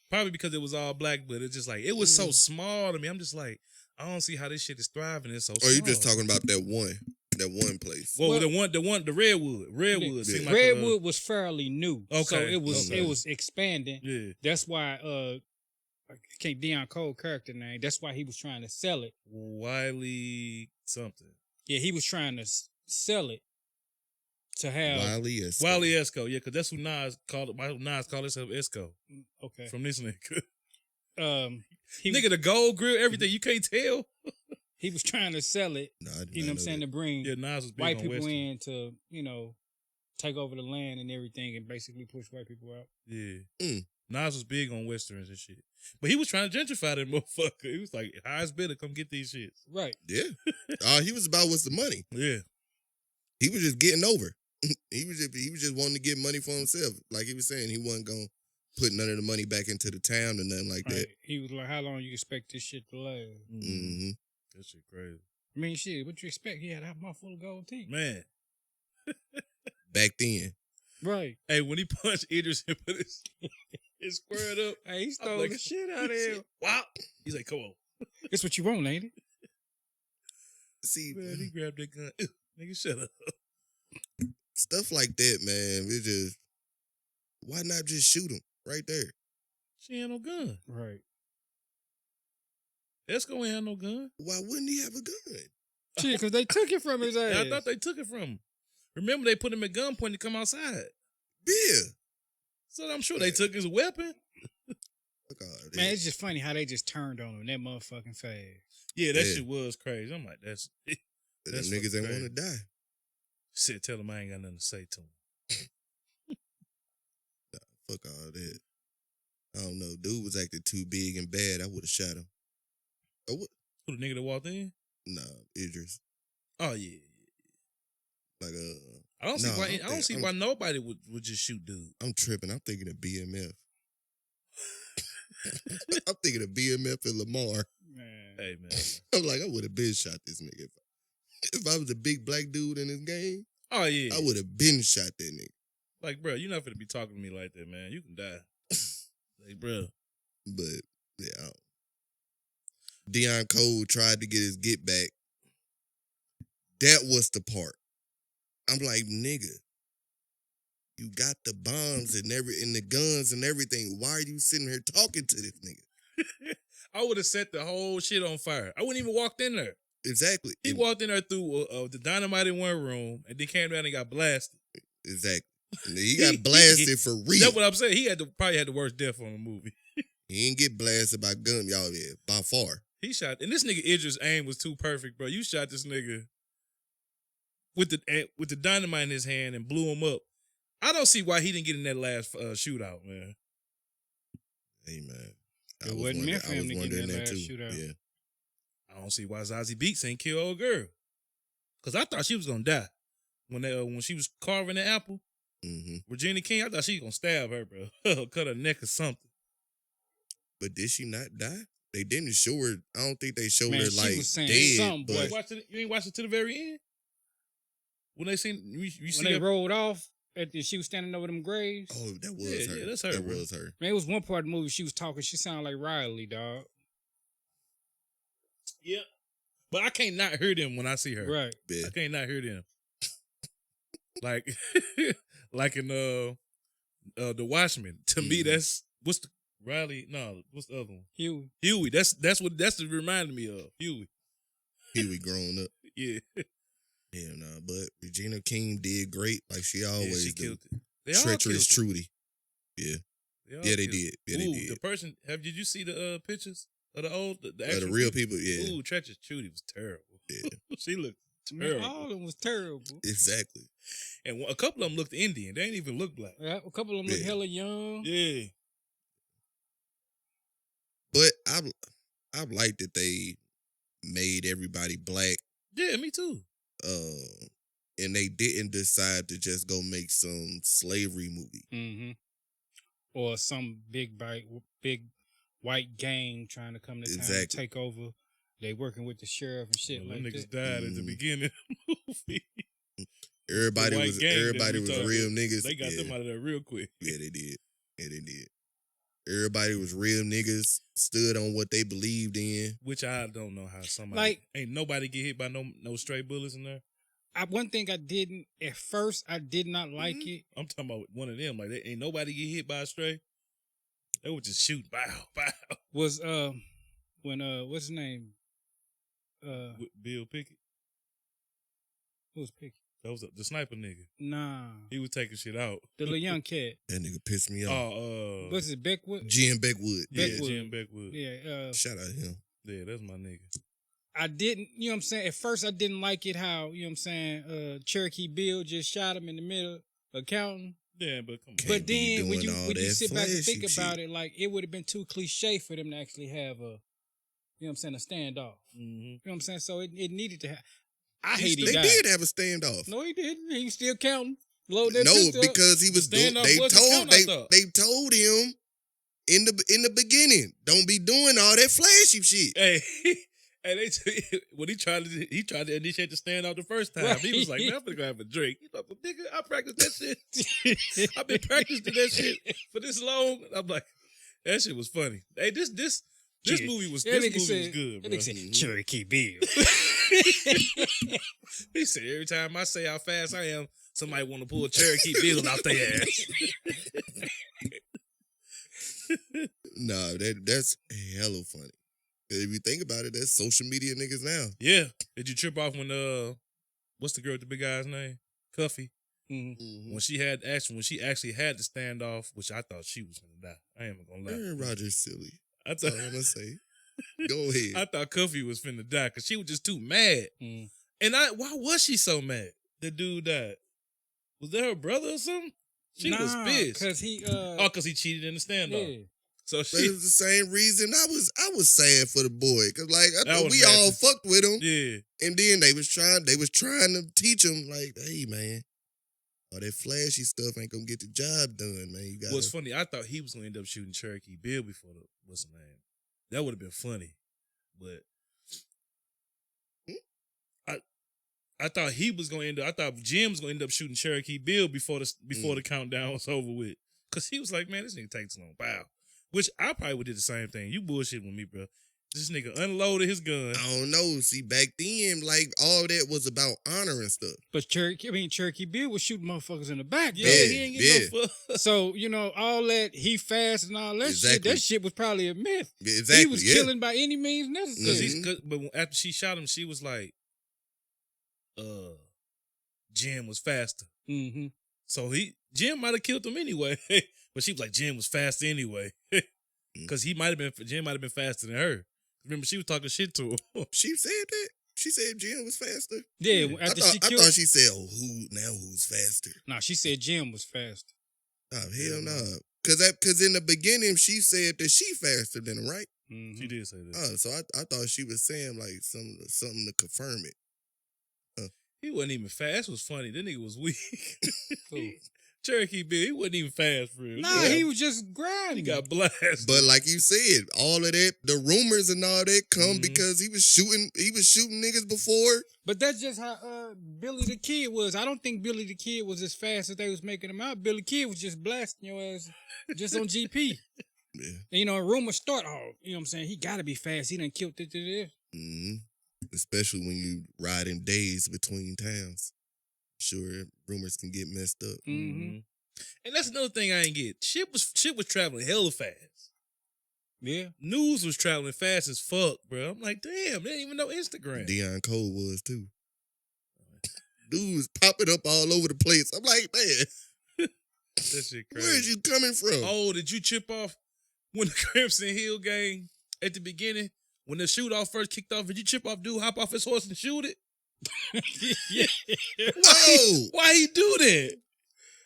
Probably because it was all black, but it's just like it was so small to me. I'm just like, I don't see how this shit is thriving. It's so small. Oh, you just talking about that one place. Well, the Redwood. Seemed like Redwood was fairly new. Okay, So it was okay. it was expanding. Yeah, That's why I can't Deion Cole character name. That's why he was trying to sell it. Wiley something. Yeah, he was trying to sell it to have Wiley Esco. Wiley Esco, yeah, because that's who Nas called it. Why Nas called himself Esco okay. from this nigga. He, Nigga, the gold grill, everything, you can't tell. he was trying to sell it, Nah, I did you know not what I'm saying, that. to bring Yeah, Nas was big white on people Western. in to, you know, take over the land and everything and basically push white people out. Yeah. Mm. Nas was big on Westerns and shit. But he was trying to gentrify that motherfucker. He was like, highest bidder, come get these shits. Right. Yeah. All he was about was the money. Yeah. He was just getting over. he was just wanting to get money for himself. Like he was saying, he wasn't gonna put none of the money back into the town or nothing like Right. that. He was like, how long you expect this shit to last? Mm-hmm. That shit crazy. I mean, shit, what you expect? He had a mouth full of gold teeth. Man. Back then. Right. Hey, when he punched Idris and put his squared up, Hey, he I'm stole like, the shit out of him. Wow. He's like, come on. It's what you want, ain't it? See, Man, he grabbed that gun. Ew, nigga, shut up. stuff like that, man. It just, why not just shoot him right there? She ain't no gun. Right. Esco ain't have no gun. Why wouldn't he have a gun? Shit, because they took it from his ass. I thought they took it from him. Remember, they put him at gunpoint to come outside. Yeah. So I'm sure they took his weapon. Fuck all that. Man, it's just funny how they just turned on him that motherfucking fast. Yeah, that Yeah. shit was crazy. I'm like, that's Them that's niggas fucking ain't want to crazy. die. Shit, tell him I ain't got nothing to say to him. Fuck all that. I don't know. Dude was acting too big and bad. I would have shot him. Oh, what? Who the nigga that walked in? Nah, Idris. Oh yeah. Like, I don't see No, why. I don't I don't think- see I'm- why nobody would just shoot dude. I'm tripping. I'm thinking of BMF. I'm thinking of BMF and Lamar. Man. Hey man. I'm like, I would have been shot this nigga. If I was a big black dude in this game, Oh yeah. I would have been shot that nigga. Like, bro, you're not gonna be talking to me like that, man. You can die. Like, bro. But yeah, Deion Cole tried to get his get back. That was the part. I'm like, nigga, you got the bombs and the guns and everything. Why are you sitting here talking to this nigga? I would have set the whole shit on fire. I wouldn't even walked in there. Exactly. He walked in there through the dynamite in one room and then came down and got blasted. Exactly. And he got blasted for real. That's what I'm saying. He probably had the worst death on the movie. He didn't get blasted by gun, y'all. Yeah, by far. He shot, and this nigga Idris' aim was too perfect, bro. You shot this nigga with the dynamite in his hand and blew him up. I don't see why he didn't get in that last shootout, man. Hey, man. It wasn't meant for him to get in that last shootout. Yeah. I don't see why Zazie Beetz ain't kill old girl. Because I thought she was going to die. When she was carving the apple, Regina King, I thought she was going to stab her, bro. Cut her neck or something. But did she not die? They didn't show her. I don't think they showed her like dead. But you ain't watched it to the very end? When they seen when they rolled off, and she was standing over them graves. Oh, that was her. Yeah, that's her. That was her. Man, it was one part of the movie she was talking. She sounded like Riley, dog. Yeah, but I can't not hear them when I see her. Right. Yeah. I can't not hear them. like, like in The Watchmen. To me, that's what's the Riley? No, what's the other one? Huey. That's what reminded me of. Huey grown up. Yeah. Yeah, no, but Regina King did great, like she always she do. killed it. Treacherous Trudy. Yeah. They did. Yeah, they did. The person, did you see the pictures of the real people? Yeah. Ooh, Treacherous Trudy was terrible. Yeah. She looked terrible. Man, all of them was terrible. Exactly. And a couple of them looked Indian. They ain't even look black. Yeah, a couple of them looked hella young. Yeah. But I like that they made everybody black. Yeah, me too. And they didn't decide to just go make some slavery movie. Mm-hmm. Or some big white gang trying to come to town and take over. They working with the sheriff and shit like that. Niggas died at the beginning of the movie. Everybody was real niggas. They got them out of there real quick. Yeah, they did. Everybody was real niggas, stood on what they believed in. Which I don't know how somebody ain't nobody get hit by no stray bullets in there. One thing I didn't at first, I did not like it. I'm talking about one of them. Like, they ain't nobody get hit by a stray. They would just shoot. Bow. Was when what's his name? Bill Pickett. Who was Pickett? That was the sniper nigga. Nah. He was taking shit out. The little young cat. That nigga pissed me off. What's it, Beckwood? Jim Beckwood. Yeah, Jim Beckwood. Yeah. Shout out him. Yeah, that's my nigga. I didn't, you know what I'm saying? At first, I didn't like it how, you know what I'm saying, Cherokee Bill just shot him in the middle of counting. Yeah, but come on. But then when you sit back and think about it, like, it would have been too cliche for them to actually have a, you know what I'm saying, a standoff. Mm-hmm. You know what I'm saying? So it needed to have. They did have a standoff. No, he didn't. He was still counting. No, because he was doing. They told him in the beginning, don't be doing all that flashy shit. Hey, when he tried to initiate the standoff the first time, he was like, "Man, I'm gonna go have a drink." He's like, "Well, nigga, I practiced that shit. I've been practicing that shit for this long." I'm like, that shit was funny. Hey, this movie was good, bro. That nigga said, Cherokee Bill. He said, every time I say how fast I am, somebody want to pull a Cherokee Bill out their ass. Nah, that's hella funny. If you think about it, that's social media niggas now. Yeah. Did you trip off when what's the girl with the big guy's name? Cuffy. Mm-hmm. When she actually had to stand off, which I thought she was gonna die. I ain't gonna lie. Aaron Rodgers silly. That's all I'm gonna say. Go ahead. I thought Cuffy was finna die because she was just too mad. Mm. And why was she so mad? The dude died. Was that her brother or something? She was pissed. Because he because he cheated in the standoff. Yeah. So but it's the same reason I was sad for the boy. Cause like I thought we all fucked with him. Yeah. And then they was trying to teach him, like, hey man, all that flashy stuff ain't gonna get the job done, man. You gotta... What's funny, I thought he was gonna end up shooting Cherokee Bill before what's his name. That would have been funny. But I thought he was gonna I thought Jim was gonna end up shooting Cherokee Bill before the countdown was over with. Cause he was like, man, this nigga takes too long. Wow. Which I probably would do the same thing. You bullshit with me, bro. This nigga unloaded his gun. I don't know. See, back then, like all that was about honor and stuff. But Cherokee Bill was shooting motherfuckers in the back. Yeah, he ain't getting no fuck. So, all that, he fast and all that shit, that shit was probably a myth. Exactly. He was killing by any means necessary. But after she shot him, she was like, Jim was faster. Mm-hmm. So Jim might have killed him anyway. But she was like, Jim was faster anyway. Because Jim might have been faster than her. Remember, she was talking shit to him. She said that? She said Jim was faster? Yeah, after she killed... I thought she said, who's faster? No, she said Jim was faster. Oh, hell no. Because in the beginning, she said that she faster than him, right? Mm-hmm. She did say that. Oh, so I thought she was saying like something to confirm it. He wasn't even fast. It was funny. That nigga was weak. Cherokee Bill, he wasn't even fast for real. Nah, he was just grinding. He got blasted. But like you said, all of that, the rumors and all that come because he was shooting niggas before. But that's just how Billy the Kid was. I don't think Billy the Kid was as fast as they was making him out. Billy the Kid was just blasting your ass just on GP. Yeah. And, rumors start, you know what I'm saying? He got to be fast. He done killed it to this. Mm-hmm. Especially when you ride in days between towns. Sure, rumors can get messed up. Mm-hmm. And that's another thing I ain't get. Shit was traveling hella fast. Yeah. News was traveling fast as fuck, bro. I'm like, damn, they didn't even know Instagram. Deion Cole was too. Dude was popping up all over the place. I'm like, man, that shit crazy. Where is you coming from? Oh, did you chip off when the Crimson Hill game at the beginning? When the shoot off first kicked off, did you chip off dude, hop off his horse and shoot it? Yeah. Why he do that?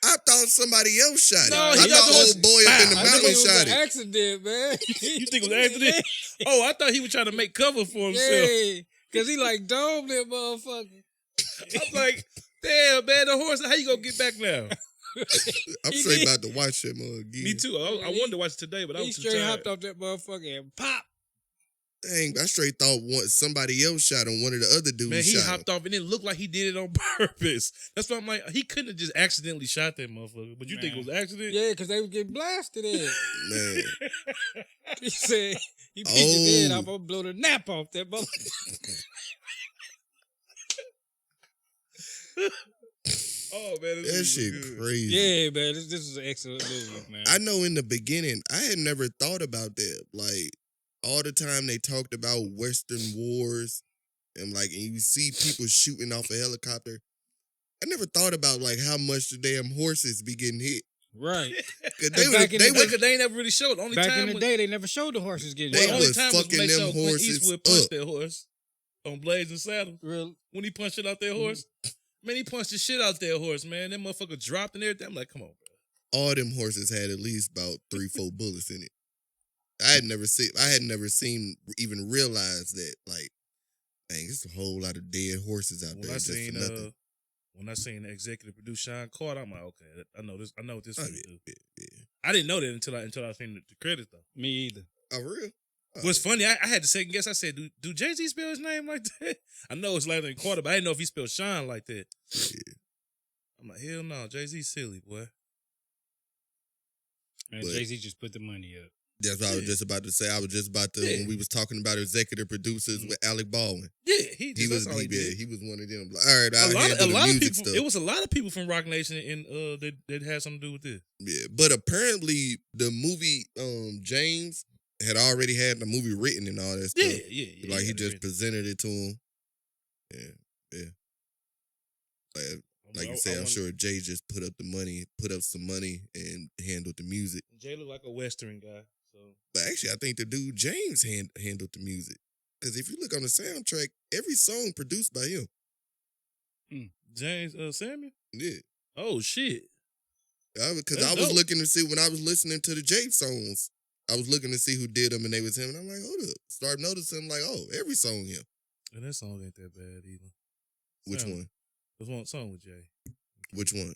I thought somebody else shot it. No, I thought old boy up in the mountain shot it. Accident, man. You think it was an accident? Oh, I thought he was trying to make cover for himself. Yeah, because he like dome that motherfucker. I'm like, damn, man, the horse, how you gonna get back now? I'm straight about to watch him again. Me too. I wanted to watch it today, but I was too tired. He straight hopped off that motherfucker and pop. Dang, I straight thought somebody else shot him. One of the other dudes man, he shot hopped him. off and it looked like he did it on purpose. That's why I'm like, he couldn't have just accidentally shot that motherfucker. But you think it was an accident? Yeah, because they was getting blasted in. Man. He said, he picked his head off, I'm going to blow the nap off that motherfucker. Oh, man. That shit crazy. Yeah, man. This is an excellent movie, man. I know in the beginning, I had never thought about that. Like, all the time they talked about Western wars and you see people shooting off a helicopter. I never thought about how much the damn horses be getting hit. Right. They never really showed. Back in the day, they never showed the horses getting hit. hit. They was fucking them horses Eastwood punched that horse on Blades and Saddle. Really? When he punched it out that horse. Man, he punched the shit out that horse, man. That motherfucker dropped and everything. I'm like, come on, bro. All them horses had at least about 3-4 bullets in it. I had never seen, even realized that, dang, it's a whole lot of dead horses out there. When I seen the executive producer Sean Carter, I'm like, okay, I know what this finna do. Yeah. I didn't know that until I seen the credits though. Me either. Oh, real? Oh. What's funny, I had to second guess. I said, do Jay-Z spell his name like that? I know it's later than Carter, but I didn't know if he spelled Sean like that. Yeah. I'm like, hell no, Jay-Z's silly, boy. And Jay-Z just put the money up. That's what I was just about to say. I was just about to when we was talking about executive producers with Alec Baldwin. Yeah, he was one of them. All right, a lot of people. Stuff. It was a lot of people from Rock Nation and that had something to do with this. Yeah, but apparently the movie James had already had the movie written and all that stuff. Yeah. He just presented it to him. Yeah. Like you said, I'm sure Jay just put up some money and handled the music. Jay looked like a Western guy. So, but actually, I think the dude James handled the music. Because if you look on the soundtrack, every song produced by him. James Samuel? Yeah. Oh, shit. Because I was looking to see, when I was listening to the Jay songs, I was looking to see who did them, and they was him. And I'm like, hold up. Start noticing, every song him. And that song ain't that bad either. Which one? There's one song with Jay. Which one?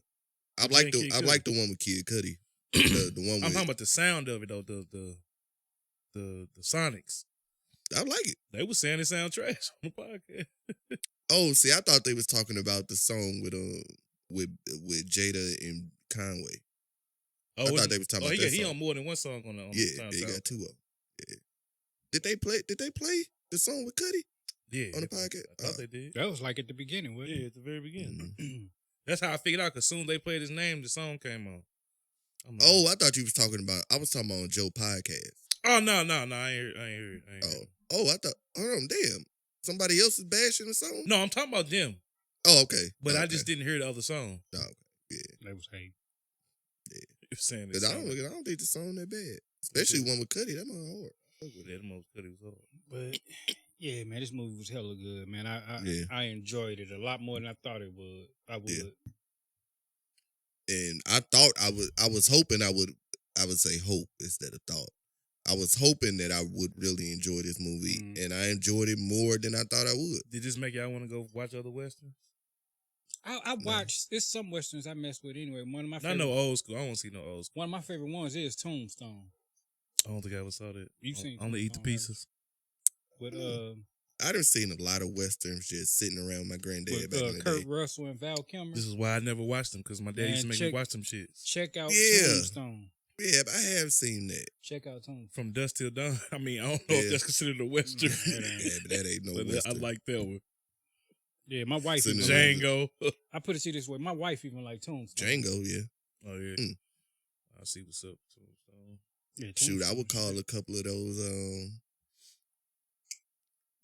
I like the one with Kid Cudi. The one I'm talking about the sound of it though. The Sonics. I like it. They was saying it sound trash on the podcast. Oh, see, I thought they was talking about the song with Jada and Conway. I thought they was talking about that he song. on more than one song on the soundtrack. He got 2 of them. Yeah. Did they play the song with Cudi? Yeah, on the podcast. I thought they did. That was like at the beginning, wasn't it? Yeah, at the very beginning. Mm-hmm. That's how I figured out. Cause soon as they played his name, the song came on. I thought you was talking about. I was talking about on Joe podcast. Oh no, I ain't heard it. I thought. Hold on, damn. Somebody else is bashing the song. No, I'm talking about them. Oh, okay. But I just didn't hear the other song. Oh, okay. Yeah. That was hate. Yeah. You're saying Because I don't think the song that bad. Especially one with Cudi. That one hard. Yeah, the most Cudi was hard. But yeah, man, this movie was hella good, man. I enjoyed it a lot more than I thought it would. I would. Yeah. And I thought I was hoping I would say hope instead of thought. I was hoping that I would really enjoy this movie, and I enjoyed it more than I thought I would. Did this make y'all want to go watch other westerns? I watched. It's some westerns I mess with anyway. One of my favorite, not no old school. I don't want to see no old school. One of my favorite ones is Tombstone. I don't think I ever saw that. You've seen? I only eat the pieces. With I done seen a lot of westerns just sitting around my granddad back in the Kurt day. Russell and Val Kilmer. This is why I never watched them because my dad used to make me watch them shits. Check out Yeah. Tombstone. Yeah, I have seen that. Check out Tombstone. From Dusk Till Dawn. I mean, I don't know if that's considered a western. Yeah, but that ain't no But western. I like that one. Yeah, my wife. Seen Even Django. I put it to you this way. My wife even like Tombstone. Django, yeah. Oh yeah. I see what's up. Yeah, Shoot, I would call a couple of those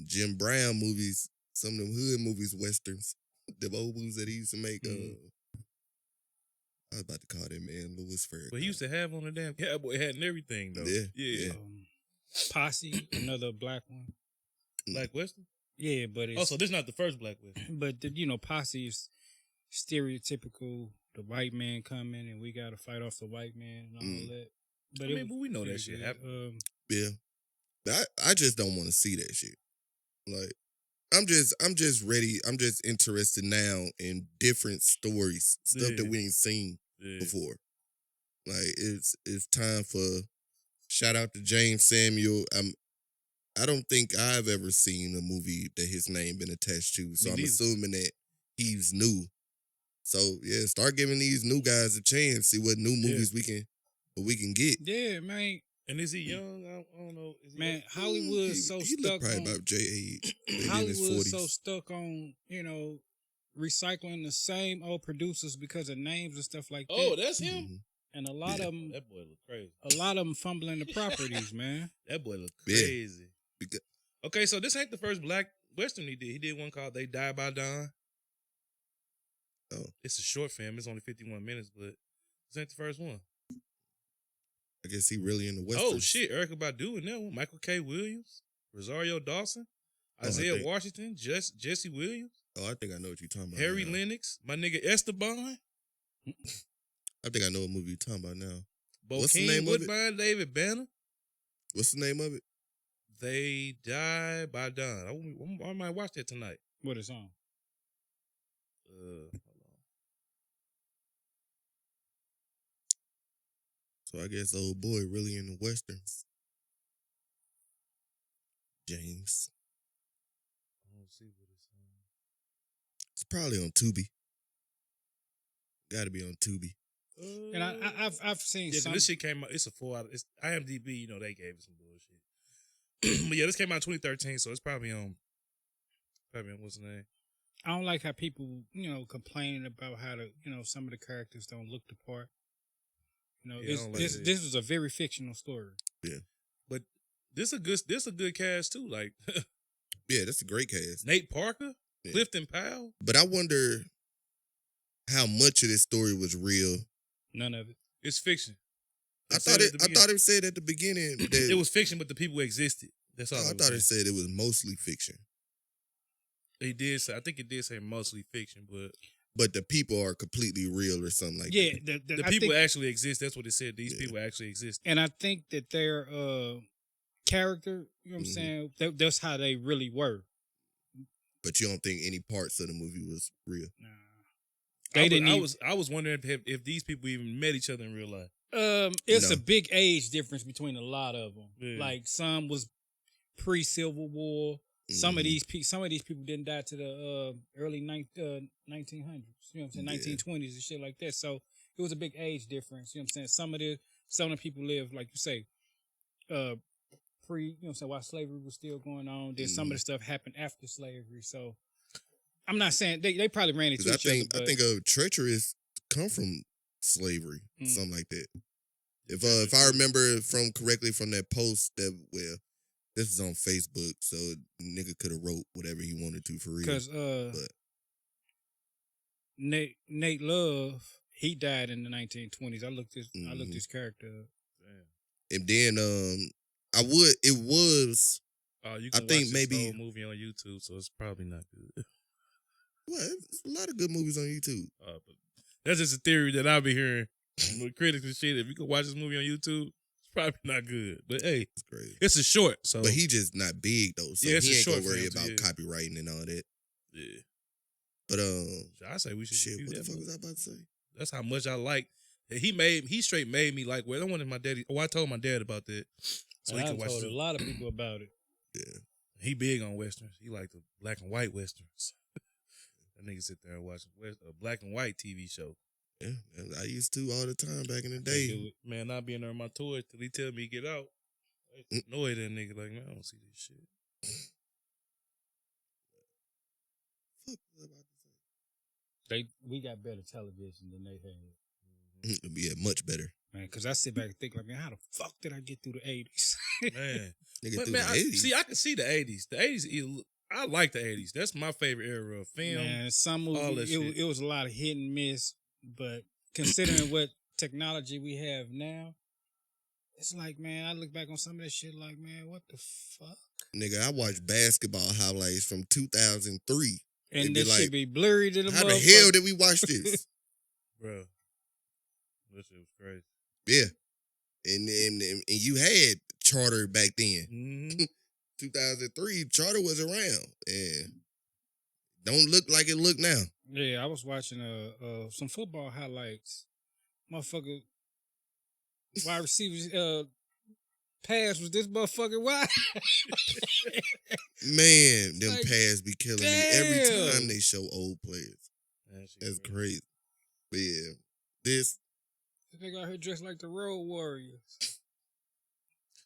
Jim Brown movies, some of them hood movies, westerns. The old movies that he used to make. I was about to call that man Louis Farrakhan. But he used to have on the damn cowboy hat and everything, though. Yeah. Posse, another black one. Black Western? Yeah, but it's... Also, this is not the first Black Western. But, Posse is stereotypical. The white man coming and we got to fight off the white man and all that. But but we know that shit happened. Yeah. I just don't want to see that shit. Like, I'm just ready. I'm just interested now in different stories, stuff that we ain't seen before. Like, it's time for shout out to James Samuel. I don't think I've ever seen a movie that his name been attached to, so I'm assuming that he's new. So yeah, start giving these new guys a chance. See what new movies we can get. Yeah, man. And is he young? I don't know. Man, Hollywood's so he stuck probably on about J age. Hollywood's so stuck on recycling the same old producers because of names and stuff like that. Oh, that's him. Mm-hmm. And a lot of them. That boy look crazy. A lot of them fumbling the properties, man. That boy look crazy. Okay, so this ain't the first Black Western he did. He did one called They Die by Dawn. Oh. It's a short film. It's only 51 minutes, but this ain't the first one. I guess he really in the Western. Oh, shit. Erica Badu in that one. Michael K. Williams. Rosario Dawson. Isaiah Washington. Jesse Williams. Oh, I think I know what you're talking about. Harry Lennox. My nigga Esteban. I think I know what movie you're talking about now. What's the name Woodbine, of it? David Banner. What's the name of it? They Die by Dawn. I might watch that tonight. What is on? Hold on. So I guess old boy really in the Westerns. James. I don't see what it's on. It's probably on Tubi. Got to be on Tubi. And I've seen some. This shit came out. It's a 4 out. It's IMDb. They gave it some bullshit. But yeah, this came out in 2013, so it's probably on. What's the name? I don't like how people, complaining about how some of the characters don't look the part. This was a very fictional story. Yeah, but this a good cast too. Like, yeah, that's a great cast. Nate Parker, Clifton Powell. But I wonder how much of this story was real. None of it. It's fiction. I thought it said at the beginning that it was fiction, but the people existed. That's all. I thought it said it was mostly fiction. It did say. I think it did say mostly fiction, but the people are completely real or something like that. Yeah, the people actually exist. That's what it said. These people actually exist. And I think that their character, you know what I'm saying, that's how they really were. But you don't think any parts of the movie was real? Nah. I was wondering if these people even met each other in real life. It's a big age difference between a lot of them. Yeah. Like some was pre-Civil War. Some of these people didn't die to the early 1900s. You know what I'm saying? 1920s and shit like that. So it was a big age difference. You know what I'm saying? Some of the people live, like you say, pre, you know what I'm saying, while slavery was still going on. Then some of the stuff happened after slavery. So I'm not saying they probably ran into each other. I think treacherous come from slavery, something like that. If I remember correctly from that post this is on Facebook, so nigga could have wrote whatever he wanted to for real. Because Nate Love, he died in the 1920s. I looked his character up. Damn. And then it was. Oh, you can I think watch maybe this whole movie on YouTube, so it's probably not good. Well, there's a lot of good movies on YouTube. But that's just a theory that I'll be hearing with critics and shit. If you can watch this movie on YouTube, it's probably not good. But hey, it's great. It's a short, so but he just not big though, so yeah, he ain't gonna worry about copywriting and all that. Yeah. But I say we should. Shit, what the fuck was I about to say? That's how much I like. He straight made me like. Well, I wanted my daddy. Oh, I told my dad about that, so he could watch it. A lot of people about it. Yeah, he big on westerns. He like the black and white westerns. That nigga sit there and watch a black and white TV show. Yeah, I used to all the time back in the day. Man, I be in there on my toys till he tell me get out. I annoy that nigga like, man, I don't see this shit. Fuck was I about to say? We got better television than they had. Yeah, much better. Man, because I sit back and think like, man, how the fuck did I get through the 80s? Man. Nigga But through man, the 80s. I can see the 80s. The 80s, I like the 80s. That's my favorite era of film. Man, some movies, it was a lot of hit and miss, but considering what technology we have now, it's like, man, I look back on some of that shit like, man, what the fuck? Nigga, I watched basketball highlights from 2003. And this shit be blurry to the How the hell did we watch this? Bro, that shit was crazy. Yeah. And you had Charter back then. Mm-hmm. 2003, Charter was around. And don't look like it look now. Yeah, I was watching some football highlights. Motherfucker, wide receivers pass was this motherfucker wide. Man, them like, pass be killing me every time they show old players. That's crazy. But yeah, this nigga out here dressed like the Road Warriors.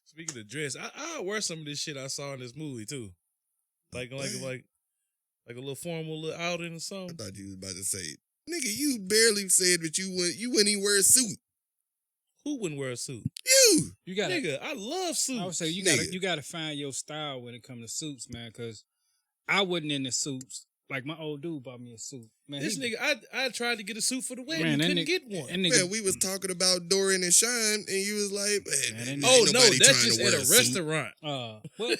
Speaking of dress, I'll wear some of this shit I saw in this movie too. Like a little formal little outing or something. I thought you was about to say, nigga, you barely said that you wouldn't even wear a suit. Who wouldn't wear a suit? You gotta, nigga, I love suits. I would say you gotta find your style when it comes to suits, man. Because I wasn't in the suits. Like my old dude bought me a suit. Man, this nigga, I tried to get a suit for the wedding. Man, couldn't get one. Man, we was talking about Dorian and Shine, and you was like, man, oh no, that's just at a restaurant. Well,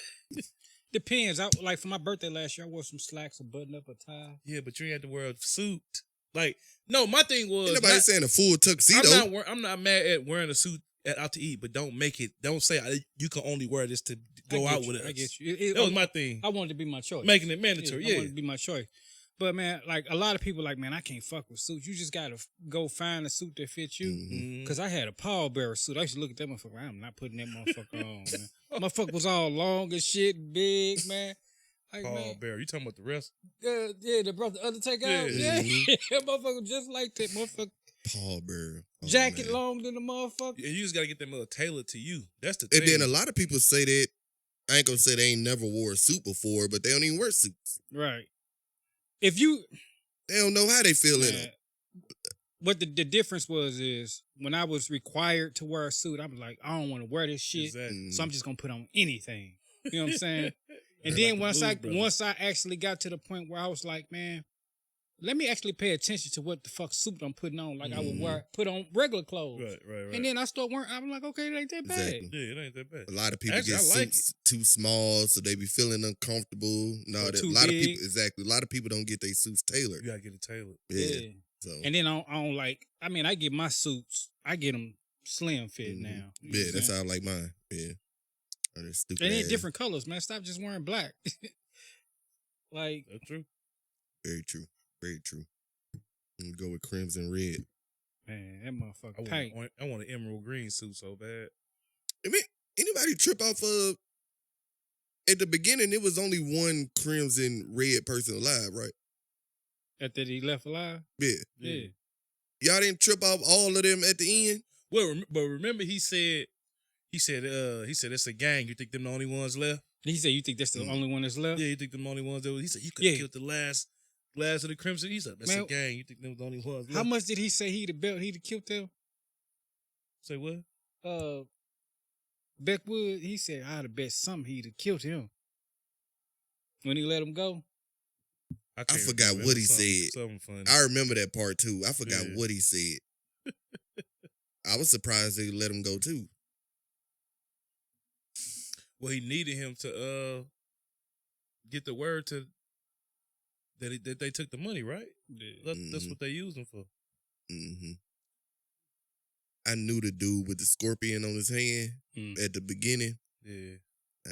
depends. Like for my birthday last year, I wore some slacks, a button up, a tie. Yeah, but you ain't had to wear a suit. Like, no, my thing was ain't nobody saying a full tuxedo. I'm not mad at wearing a suit out to eat, but don't say you can only wear this to go out with it. I get you. That was my thing. I wanted to be my choice. Making it mandatory, I wanted to be my choice. But man, like a lot of people like, man, I can't fuck with suits. You just gotta go find a suit that fits you. Mm-hmm. Cause I had a pallbearer suit. I used to look at that motherfucker. I'm not putting that motherfucker on, man. Motherfucker was all long as shit, big, man. Like, Pallbearer, you talking about the rest? Yeah, the brother Undertaker. Yeah, that motherfucker just like that motherfucker. Pallbearer. Jacket long than the motherfucker. Yeah, you just gotta get them little tailored to you. That's the thing. And then a lot of people say that, I ain't gonna say they ain't never wore a suit before, but they don't even wear suits. Right. If you... They don't know how they feel in them. What the difference is when I was required to wear a suit, I was like, I don't want to wear this shit, so I'm just gonna put on anything. You know what I'm saying? And then like once I actually got to the point where I was like, man, let me actually pay attention to what the fuck suit I'm putting on. Like I would put on regular clothes. Right. And then I start wearing. I'm like, okay, it ain't that bad. Exactly. Yeah, it ain't that bad. A lot of people get suits too small, so they be feeling uncomfortable. No, a lot of people A lot of people don't get their suits tailored. You gotta get it tailored. Yeah. So. And then I don't like. I mean, I get my suits. I get them slim fit now. Yeah, that's how I like mine. Yeah. They're stupid. And they're different colors, man. Stop just wearing black. Like that's true. Very true. Very true. I'm gonna go with crimson red. Man, that motherfucker I want an emerald green suit so bad. I mean, anybody trip off of? At the beginning, it was only one crimson red person alive, right? That he left alive? Yeah. Y'all didn't trip off all of them at the end? Well, but remember he said it's a gang. You think them the only ones left? He said, "You think that's the only one that's left?" Yeah, you think them the only ones that? He said you could have killed the last of the Crimson. He said that's a gang. You think them the only ones left? How much did he say he'd have killed them? Say what? Beckwood. He said I'd have bet something he'd have killed him when he let him go. I forgot what he said. Something funny. I remember that part too. I forgot what he said. I was surprised they let him go too. Well, he needed him to get the word to that they took the money, right? Yeah. That's what they used him for. Mm-hmm. I knew the dude with the scorpion on his hand at the beginning. Yeah.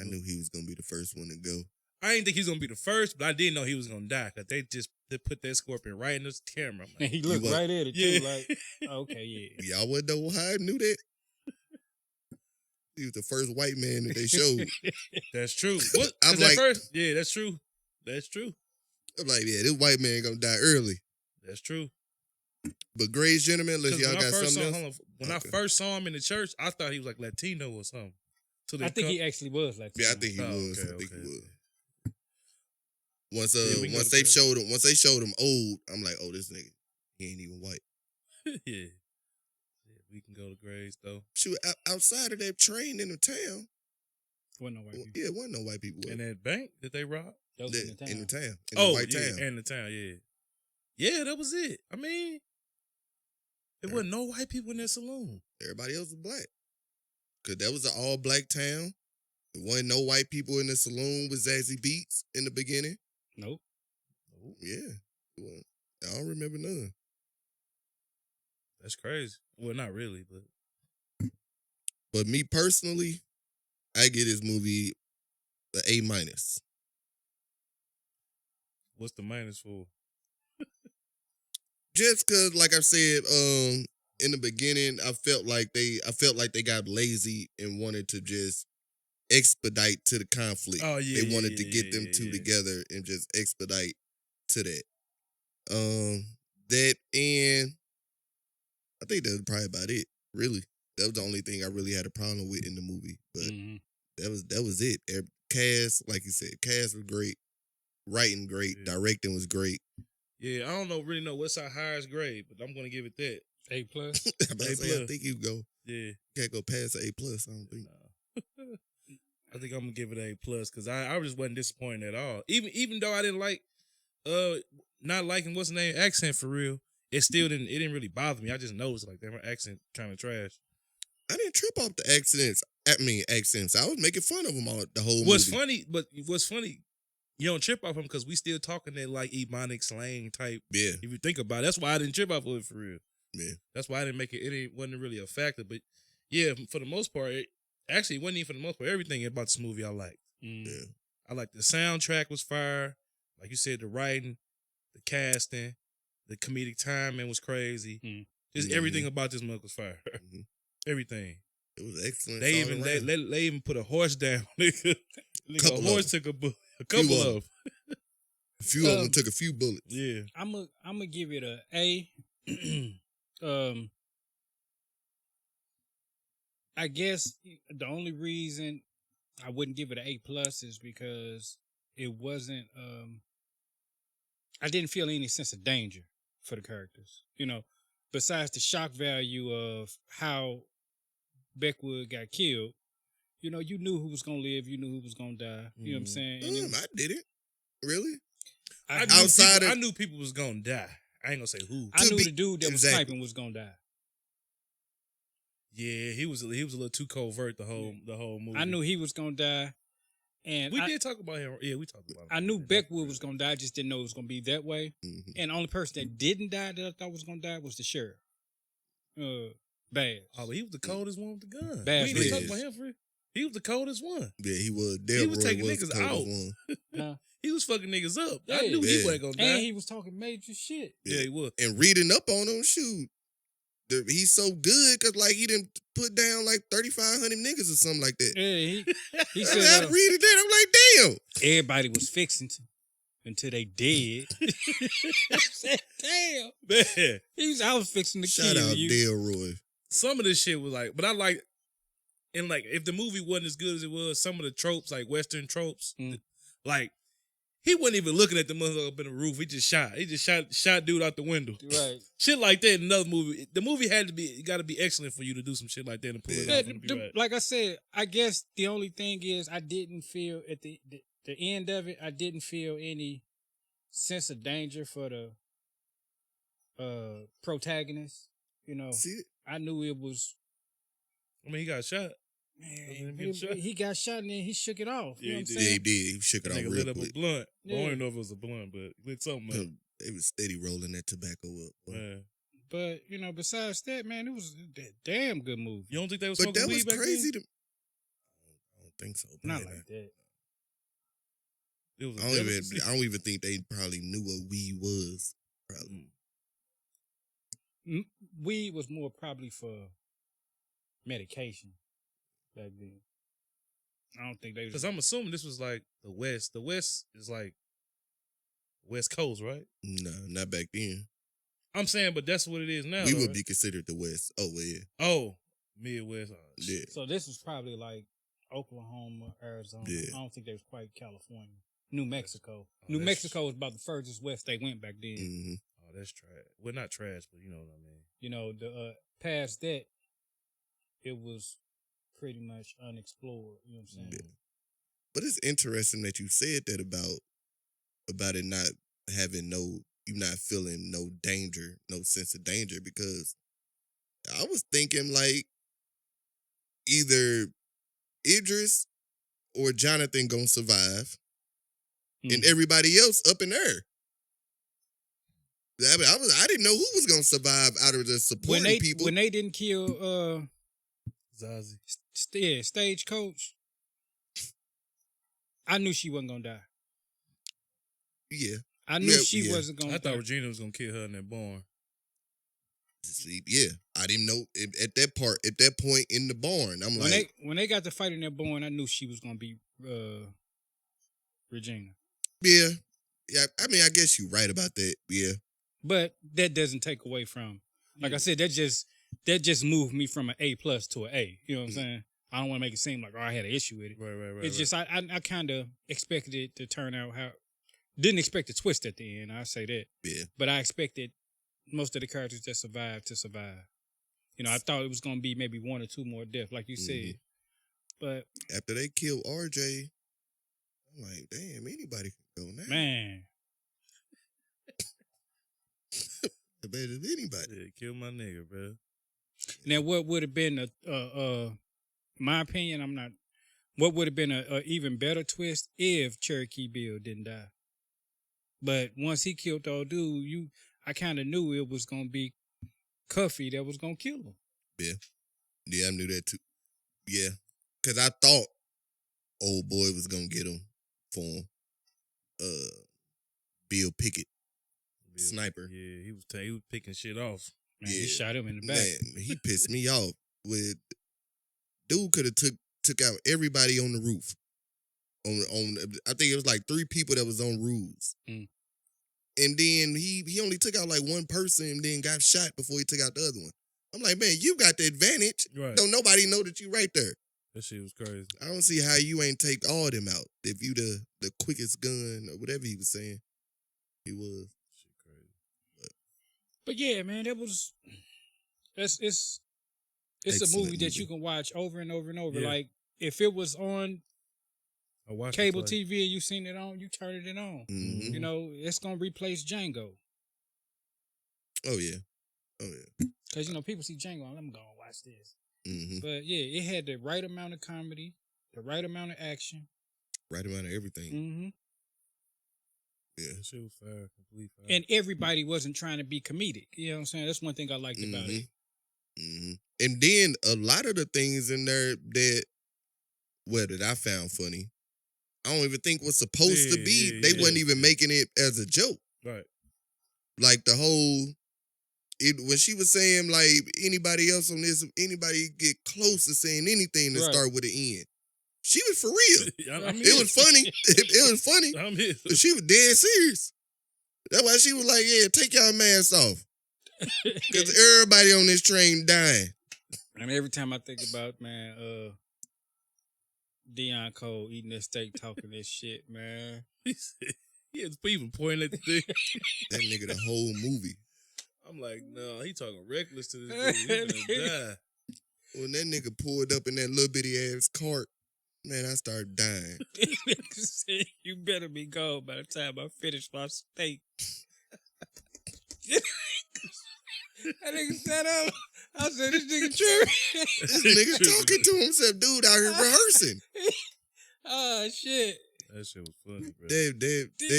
I knew he was going to be the first one to go. I didn't think he was going to be the first, but I didn't know he was going to die because they put that scorpion right in his camera. Like, and he looked right at it, too. Like, okay, yeah. Y'all wouldn't know how I knew that. He was the first white man that they showed. That's true. What? I'm like, first, yeah, that's true. That's true. I'm like, yeah, this white man going to die early. That's true. But Grey's Gentleman, unless y'all got something else. When I first saw him in the church, I thought he was like Latino or something. I think he actually was Latino. Yeah, I think he was. Okay, I think he was. Once they showed him old, I'm like, oh, this nigga, he ain't even white. Yeah, we can go to Grey's though. Shoot, outside of that train in the town, wasn't no white people. Yeah, wasn't no white people. And that bank that they robbed? That was in the town. In the white town. In the town, yeah. Yeah, that was it. I mean, there wasn't no white people in that saloon. Everybody else was black. Because that was an all-black town. There wasn't no white people in the saloon with Zazie Beetz in the beginning. Nope. Yeah. Well, I don't remember none. That's crazy. Well, not really, but. But me personally, I give this movie an A-. What's the minus for? Just because, like I said, in the beginning, I felt like they got lazy and wanted to just expedite to the conflict. Oh yeah, they wanted to get them two together and just expedite to that. That and I think that's probably about it. Really, that was the only thing I really had a problem with in the movie. But that was it. Cast, like you said, cast was great, writing great, directing was great. Yeah, I don't really know what's our highest grade, but I'm gonna give it that. A+. I think you go. Yeah, can't go past A+. I don't think. I think I'm gonna give it A+ because I just wasn't disappointed at all. Even though I didn't like not liking what's the name accent for real, it didn't really bother me. I just noticed like that accent kind of trash. I didn't trip off the accents. I was making fun of them all the whole What's movie. What's funny, you don't trip off them because we still talking that like Ebonic slang type. Yeah. If you think about it, that's why I didn't trip off of it for real. Yeah. That's why I didn't make it. It wasn't really a factor. But yeah, for the most part, it wasn't even for the most part. Everything about this movie I liked. Yeah. I liked the soundtrack was fire. Like you said, the writing, the casting, the comedic timing was crazy. Just everything about this mug was fire. Everything. It was excellent. They even put a horse down. A horse took a couple of. A few of them took a few bullets. Yeah. I'm gonna give it a A. I guess the only reason I wouldn't give it an A+ is because it wasn't. I didn't feel any sense of danger for the characters. Besides the shock value of how Beckwood got killed. You knew who was gonna live. You knew who was gonna die. You know what I'm saying? I didn't. Really? I knew people was gonna die. I ain't gonna say who. I knew the dude that was sniping was gonna die. Yeah, he was a little too covert the whole movie. I knew he was gonna die, and we did talk about him. Yeah, we talked about him. I knew Beckwood was gonna die. I just didn't know it was gonna be that way. And the only person that didn't die that I thought was gonna die was the sheriff. Baz. Oh, but he was the coldest one with the gun. Baz. We didn't talk about him for real. He was the coldest one. Yeah, he was. He was taking niggas out. He was fucking niggas up. Yeah, I knew he wasn't gonna die. And he was talking major shit. Yeah, he was. And reading up on him, shoot. He's so good because he didn't put down like 3,500 niggas or something like that. Yeah, he said. I read it there. I'm like, damn. Everybody was fixing to. until they dead. I said, damn. Man. I was fixing to Shout kill out you. Delroy. Some of this shit was like, but I like, and like, if the movie wasn't as good as it was, some of the tropes, like Western tropes, like, he wasn't even looking at the motherfucker up in the roof. He just shot dude out the window. Right. Shit like that in another movie. The movie got to be excellent for you to do some shit like that and pull it off and be right. Like I said, I guess the only thing is I didn't feel at the end of it, I didn't feel any sense of danger for the protagonist. You know, I knew it was. I mean, he got shot. Man, he got shot and then he shook it off. Yeah, you know he what I'm did. saying? Yeah, he did. He shook it off real lit up quick. a blunt. Yeah. I don't even know if it was a blunt, but lit something up. They was steady rolling that tobacco up. Man. But, you know, besides that, man, it was a damn good movie. You don't think they was But smoking that was weed back crazy. then? I don't think so. Not man. like that. It was I don't even think they probably knew what weed was. Probably. Weed was more probably for medication back then. I don't think they. Because I'm assuming this was like the West. The West is like West Coast, right? No, not back then. I'm saying, but that's what it is now. We though, would right? be considered the West. Oh, well, yeah. Oh, Midwest. Oh, Yeah. So this was probably like Oklahoma, Arizona. Yeah. I don't think they was quite California. New Mexico. Oh, New Mexico was about the furthest west they went back then. Mm-hmm. Oh, that's trash. Well, not trash, but you know what I mean. You know, the past that, it was pretty much unexplored. You know what I'm saying? Yeah. But it's interesting that you said that about it not having you not feeling no danger, no sense of danger, because I was thinking like either Idris or Jonathan gonna survive, and everybody else up in there. I didn't know who was gonna survive out of the supporting people. When they didn't kill Zazie. Stagecoach, I knew she wasn't gonna die. Yeah. I knew she wasn't gonna die. I thought Regina was gonna kill her in that barn. Yeah, I didn't know at that point in the barn. I'm when they got to fight in that barn, I knew she was gonna be Regina. Yeah. I mean, I guess you're right about that. Yeah, but that doesn't take away from, like I said, that just moved me from an A+ to an A. You know what I'm saying? I don't want to make it seem like I had an issue with it. Right. It's just I kind of expected it to turn out how. Didn't expect a twist at the end. I say that. Yeah. But I expected most of the characters that survived to survive. You know, I thought it was gonna be maybe one or two more deaths, like you said. But after they killed RJ, I'm like, damn, anybody can go now. Man. Better than anybody. Yeah, kill my nigga, bro. Now, what would have been my opinion? What would have been a even better twist if Cherokee Bill didn't die? But once he killed the old dude, I kind of knew it was gonna be Cuffy that was gonna kill him. Yeah, I knew that too. Yeah, because I thought old boy was gonna get him for him. Bill Pickett, sniper. Yeah, he was picking shit off. Man, he shot him in the back. Man, he pissed me off. With dude could have took out everybody on the roof. On I think it was like 3 people that was on roofs. And then he only took out like one person and then got shot before he took out the other one. I'm like, man, you got the advantage. Right. Don't nobody know that you right there. That shit was crazy. I don't see how you ain't take all them out. If you the quickest gun or whatever he was saying. He was. Shit crazy. But yeah, man, it's Excellent a movie that you can watch over and over and over. Yeah. Like if it was on I cable TV and you seen it on, you turn it on. Mm-hmm. You know, it's gonna replace Django. Oh yeah. Because you know, people see Django, I'm gonna watch this. Mm-hmm. But yeah, it had the right amount of comedy, the right amount of action. Right amount of everything. Mm-hmm. Yeah. That shit was fair, complete fair. And everybody wasn't trying to be comedic. You know what I'm saying? That's one thing I liked about it. Mm-hmm. And then a lot of the things in there that I found funny, I don't even think was supposed to be. They wasn't even making it as a joke. Right. Like the whole, when she was saying like anybody else on this, anybody get close to saying anything to start with an N. she was for real. I'm It was funny. It was funny. I'm here. But she was dead serious. That's why she was like, yeah, take y'all masks off. Because everybody on this train dying. And every time I think about, man, Deion Cole eating that steak, talking this shit, man. He had even pointing at the thing. That nigga the whole movie. I'm like, no, he talking reckless to this dude. He gonna die. When that nigga pulled up in that little bitty ass cart, man, I started dying. You better be gone by the time I finish my steak. That nigga sat up. I said, this nigga tripping. This nigga talking to himself, dude out here rehearsing. Oh, shit. That shit was funny, bro. They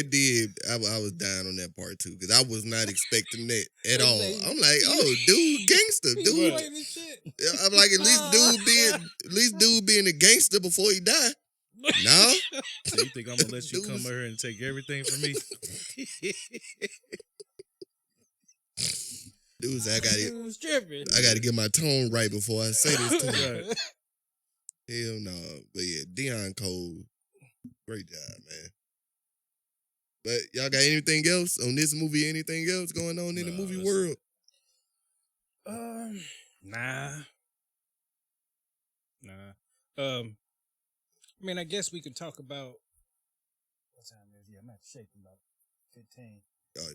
did. I was dying on that part too because I was not expecting that at all. I'm like, oh, dude, gangster, dude. I'm like, at least dude being a gangster before he died. No. So you think I'm gonna let you come over here and take everything from me? Dudes, I got to get my tone right before I say this to him. Right. Hell no. But yeah, Deion Cole, great job, man. But y'all got anything else on this movie? Anything else going on in the movie world? Nah. I mean, I guess we can talk about what time is it? Yeah, I'm at shake about 15.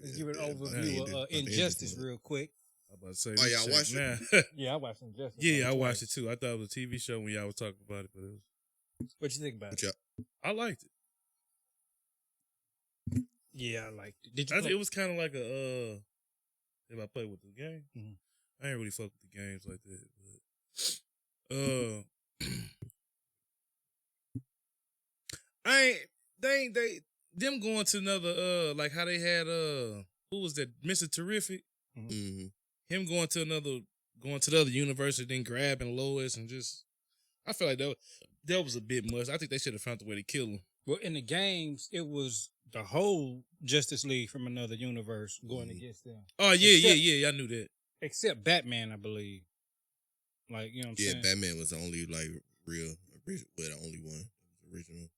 Let's give an overview of Injustice real quick. I'm about to say, oh, y'all watched it? Yeah, I watched Injustice. Yeah, I watched it too. I thought it was a TV show when y'all was talking about it, but it was. What you think about it? I liked it. Yeah, I liked it. Did you? It was kind of like a. If I play with the game, Mm-hmm. I ain't really fuck with the games like that. But them going to another like how they had who was that, Mr. Terrific? Mm-hmm. Him going to the other universe and then grabbing Lois and just, I feel like that was a bit much. I think they should have found a way to kill him. Well, in the games, it was the whole Justice League from another universe going against them. Oh yeah, I knew that. Except Batman, I believe. Like, you know what I'm saying? Yeah, Batman was the only like real, the only one original,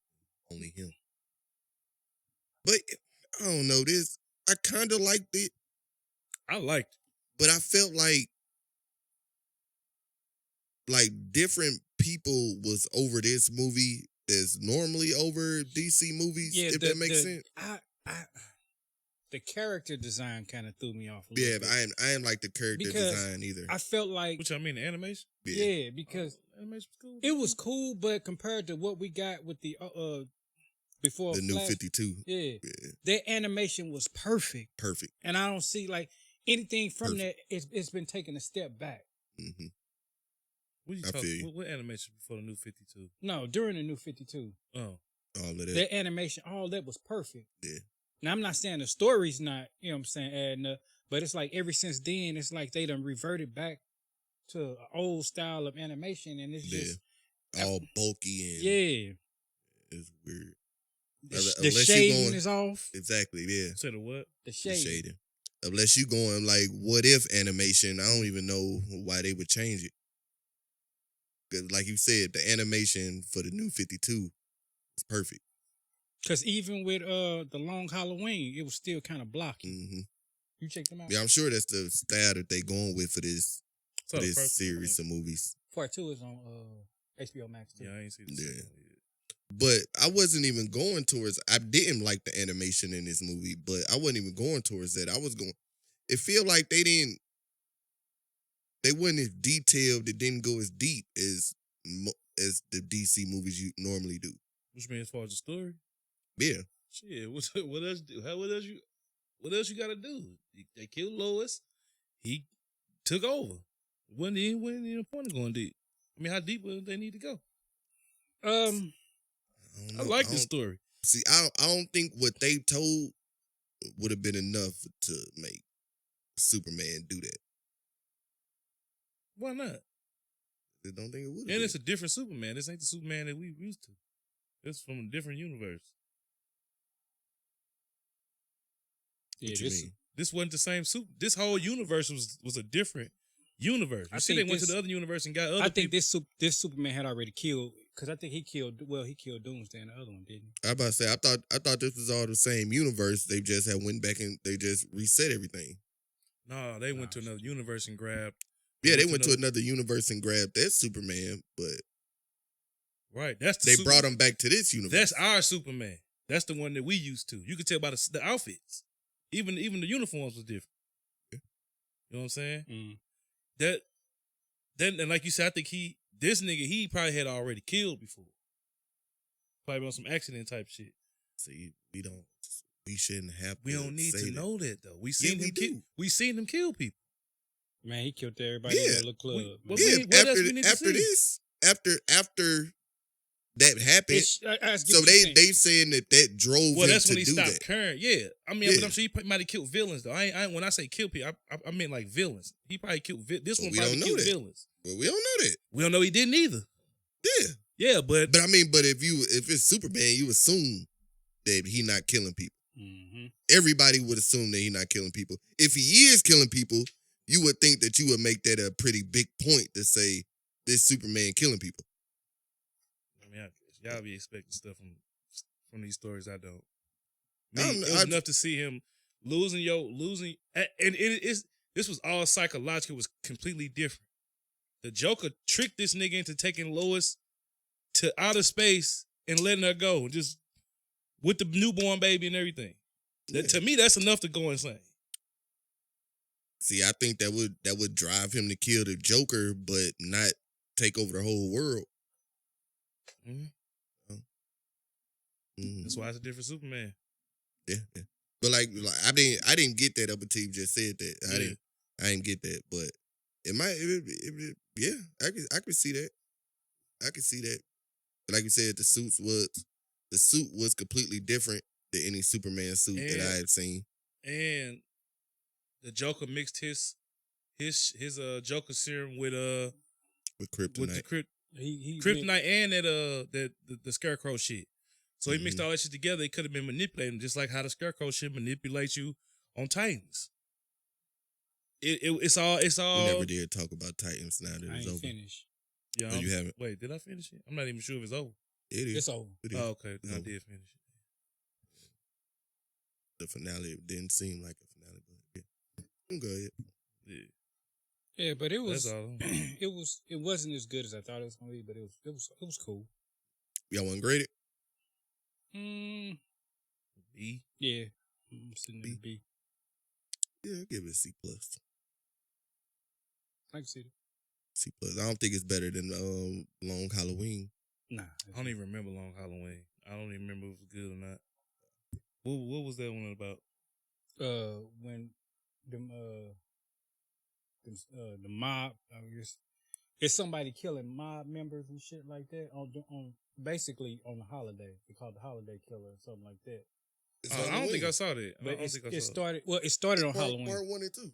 only him. But I don't know this. I kind of liked it. I liked it. But I felt like different people was over this movie that's normally over DC movies, if that makes sense. The character design kind of threw me off a little bit. I didn't like the character design either. I felt like... Which I mean, the animation? Yeah, because animation was cool. It was cool, but compared to what we got with the... before the new 52. Yeah. Their animation was perfect. Perfect. And I don't see like anything from that. It's been taking a step back. Mm-hmm. What you talking? What animation before the new 52? No, during the new 52. Oh. All of that. Their animation, all that was perfect. Yeah. Now I'm not saying the story's not, you know what I'm saying, adding up, but it's like ever since then, it's like they done reverted back to an old style of animation, and it's just all bulky and it's weird. The shading is off. Exactly, yeah. Say the what? The shading. Unless you going like what if animation, I don't even know why they would change it. Because like you said, the animation for the new 52 is perfect. Because even with the Long Halloween, it was still kind of blocky. Mm-hmm. You checked them out? Yeah, I'm sure that's the style that they going with for this series of movies. Part 2 is on HBO Max too. Yeah, I ain't seen this. Yeah. But I wasn't even going towards, I didn't like the animation in this movie, but I wasn't even going towards that. I was going, it feel like they weren't as detailed, they didn't go as deep as the DC movies you normally do. Which means as far as the story? Yeah. Shit, what else do? What else you gotta do? They killed Lois. He took over. Wasn't even a point of going deep. I mean, how deep would they need to go? I like this story. See, I don't think what they told would have been enough to make Superman do that. Why not? I don't think it would. And it's a different Superman. This ain't the Superman that we used to. It's from a different universe. What you mean? This wasn't the same This whole universe was a different universe. You see, they went to the other universe and got other. I think this Superman had already killed Because I think he killed Doomsday in the other one, didn't I about to say, I thought this was all the same universe. They just had went back and they just reset everything. No, they went to another universe and grabbed. Yeah, they went to another universe and grabbed that Superman, but right, that's they brought him back to this universe. That's our Superman. That's the one that we used to. You could tell by the outfits, even the uniforms was different. You know what I'm saying? Mm. Then and like you said, I think this nigga he probably had already killed before, probably on some accident type shit. See, we shouldn't have. We don't need to know that though. We seen him kill people. Man, he killed everybody in that little club. After that happened, so they saying that drove him to do that. Well, that's when he stopped caring. Yeah, I mean, but I'm sure he might have killed villains though. I when I say kill people, I mean like villains. He probably killed this one. Probably killed villains. But we don't know that. We don't know he didn't either. Yeah, but I mean, but if it's Superman, you assume that he not killing people. Mm-hmm. Everybody would assume that he not killing people. If he is killing people, you would think that you would make that a pretty big point to say this Superman killing people. I mean, y'all be expecting stuff from these stories. I don't. It was enough to see him losing, and this was all psychological. It was completely different. The Joker tricked this nigga into taking Lois to outer space and letting her go, just with the newborn baby and everything. To me, that's enough to go insane. See, I think that would drive him to kill the Joker, but not take over the whole world. Mm-hmm. That's why it's a different Superman. Yeah. But like I didn't get that up until you just said that. I didn't get that, but it might. I could see that. I could see that. But like you said, the suit was completely different than any Superman suit that I have seen. And the Joker mixed his Joker serum with kryptonite. With the kryptonite and the Scarecrow shit. So he mixed all that shit together. It could have been manipulating, just like how the Scarecrow shit manipulates you on Titans. It's all. We never did talk about Titans now that it's over. Finished. Yeah, you haven't. Wait, did I finish it? I'm not even sure if it's over. It is. It's over. Oh, okay. I did finish it. The finale didn't seem like a finale, but yeah. Go ahead. Yeah, but it was. That's all. It wasn't as good as I thought it was gonna be, but it was cool. Y'all want to grade it? B. Yeah, I'm sitting at B. Yeah, I'll give it a C plus. I can see it. C plus. I don't think it's better than Long Halloween. Nah, I don't even remember Long Halloween. I don't even remember if it was good or not. What was that one about? When the mob, I guess, it's somebody killing mob members and shit like that on basically on the holiday. They call it the holiday killer or something like that. I don't think I saw that. But it started on Halloween. Part 1 and 2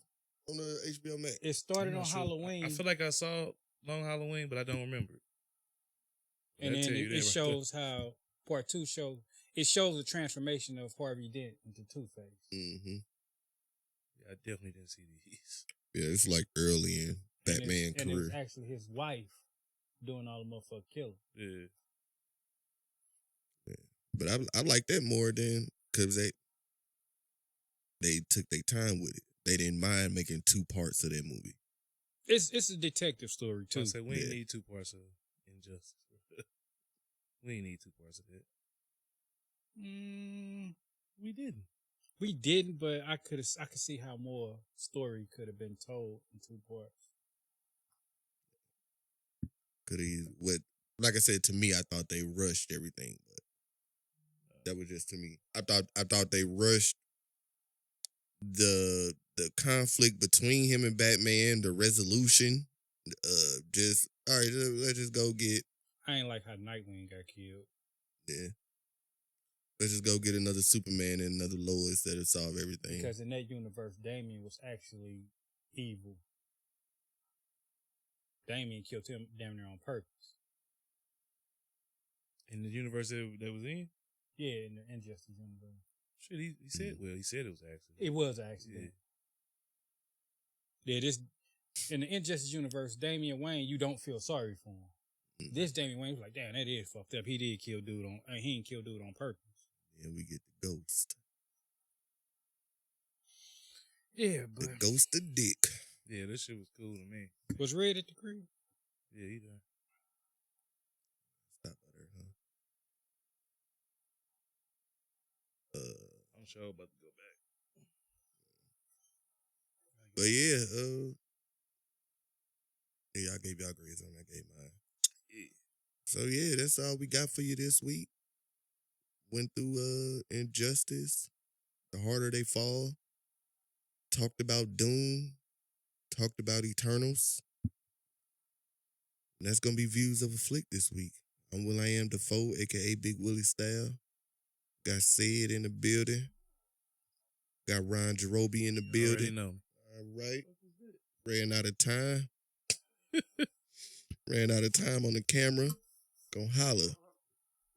on the HBO Max. It started on Halloween. I feel like I saw Long Halloween, but I don't remember it. And then it shows how part 2 shows the transformation of Harvey Dent into Two-Face. Mm-hmm. Yeah, I definitely didn't see these. Yeah, it's like early in Batman career. And it's actually his wife doing all the motherfucking killing. Yeah. But I like that more than because they took their time with it. They didn't mind making 2 parts of that movie. It's a detective story too. I said we didn't need 2 parts of Injustice. We didn't need 2 parts of that. We didn't. We didn't, but I could see how more story could have been told in 2 parts. Like I said, to me, I thought they rushed everything, but that was just to me. I thought they rushed the conflict between him and Batman, the resolution. Just all right, let's just go get. I ain't like how Nightwing got killed. Yeah. Let's just go get another Superman and another Lois that'll solve everything. Because in that universe, Damian was actually evil. Damian killed him damn near on purpose. In the universe that was in? Yeah, in the Injustice universe. Shit, he said, he said it was an accident. It was an accident. Yeah, in the Injustice universe, Damian Wayne, you don't feel sorry for him. This Damian Wayne was like, damn, that is fucked up. He did kill dude on. He didn't kill dude on purpose. And we get the ghost. Yeah, but the ghost of Dick. Yeah, this shit was cool to me. Was Red at the crib? Yeah, he done. Stop by there, huh? I'm sure about to go back. But yeah, yeah, I gave y'all grades on. I gave mine. Yeah. So yeah, that's all we got for you this week. Went through Injustice, The Harder They Fall. Talked about Dune. Talked about Eternals. And that's gonna be Views of a Flick this week. I'm Will.I.Am Defoe, aka Big Willie Style. Got Sid in the building. Got Ron Jerobi in the building. Know. All right. Ran out of time. Ran out of time on the camera. Go holla.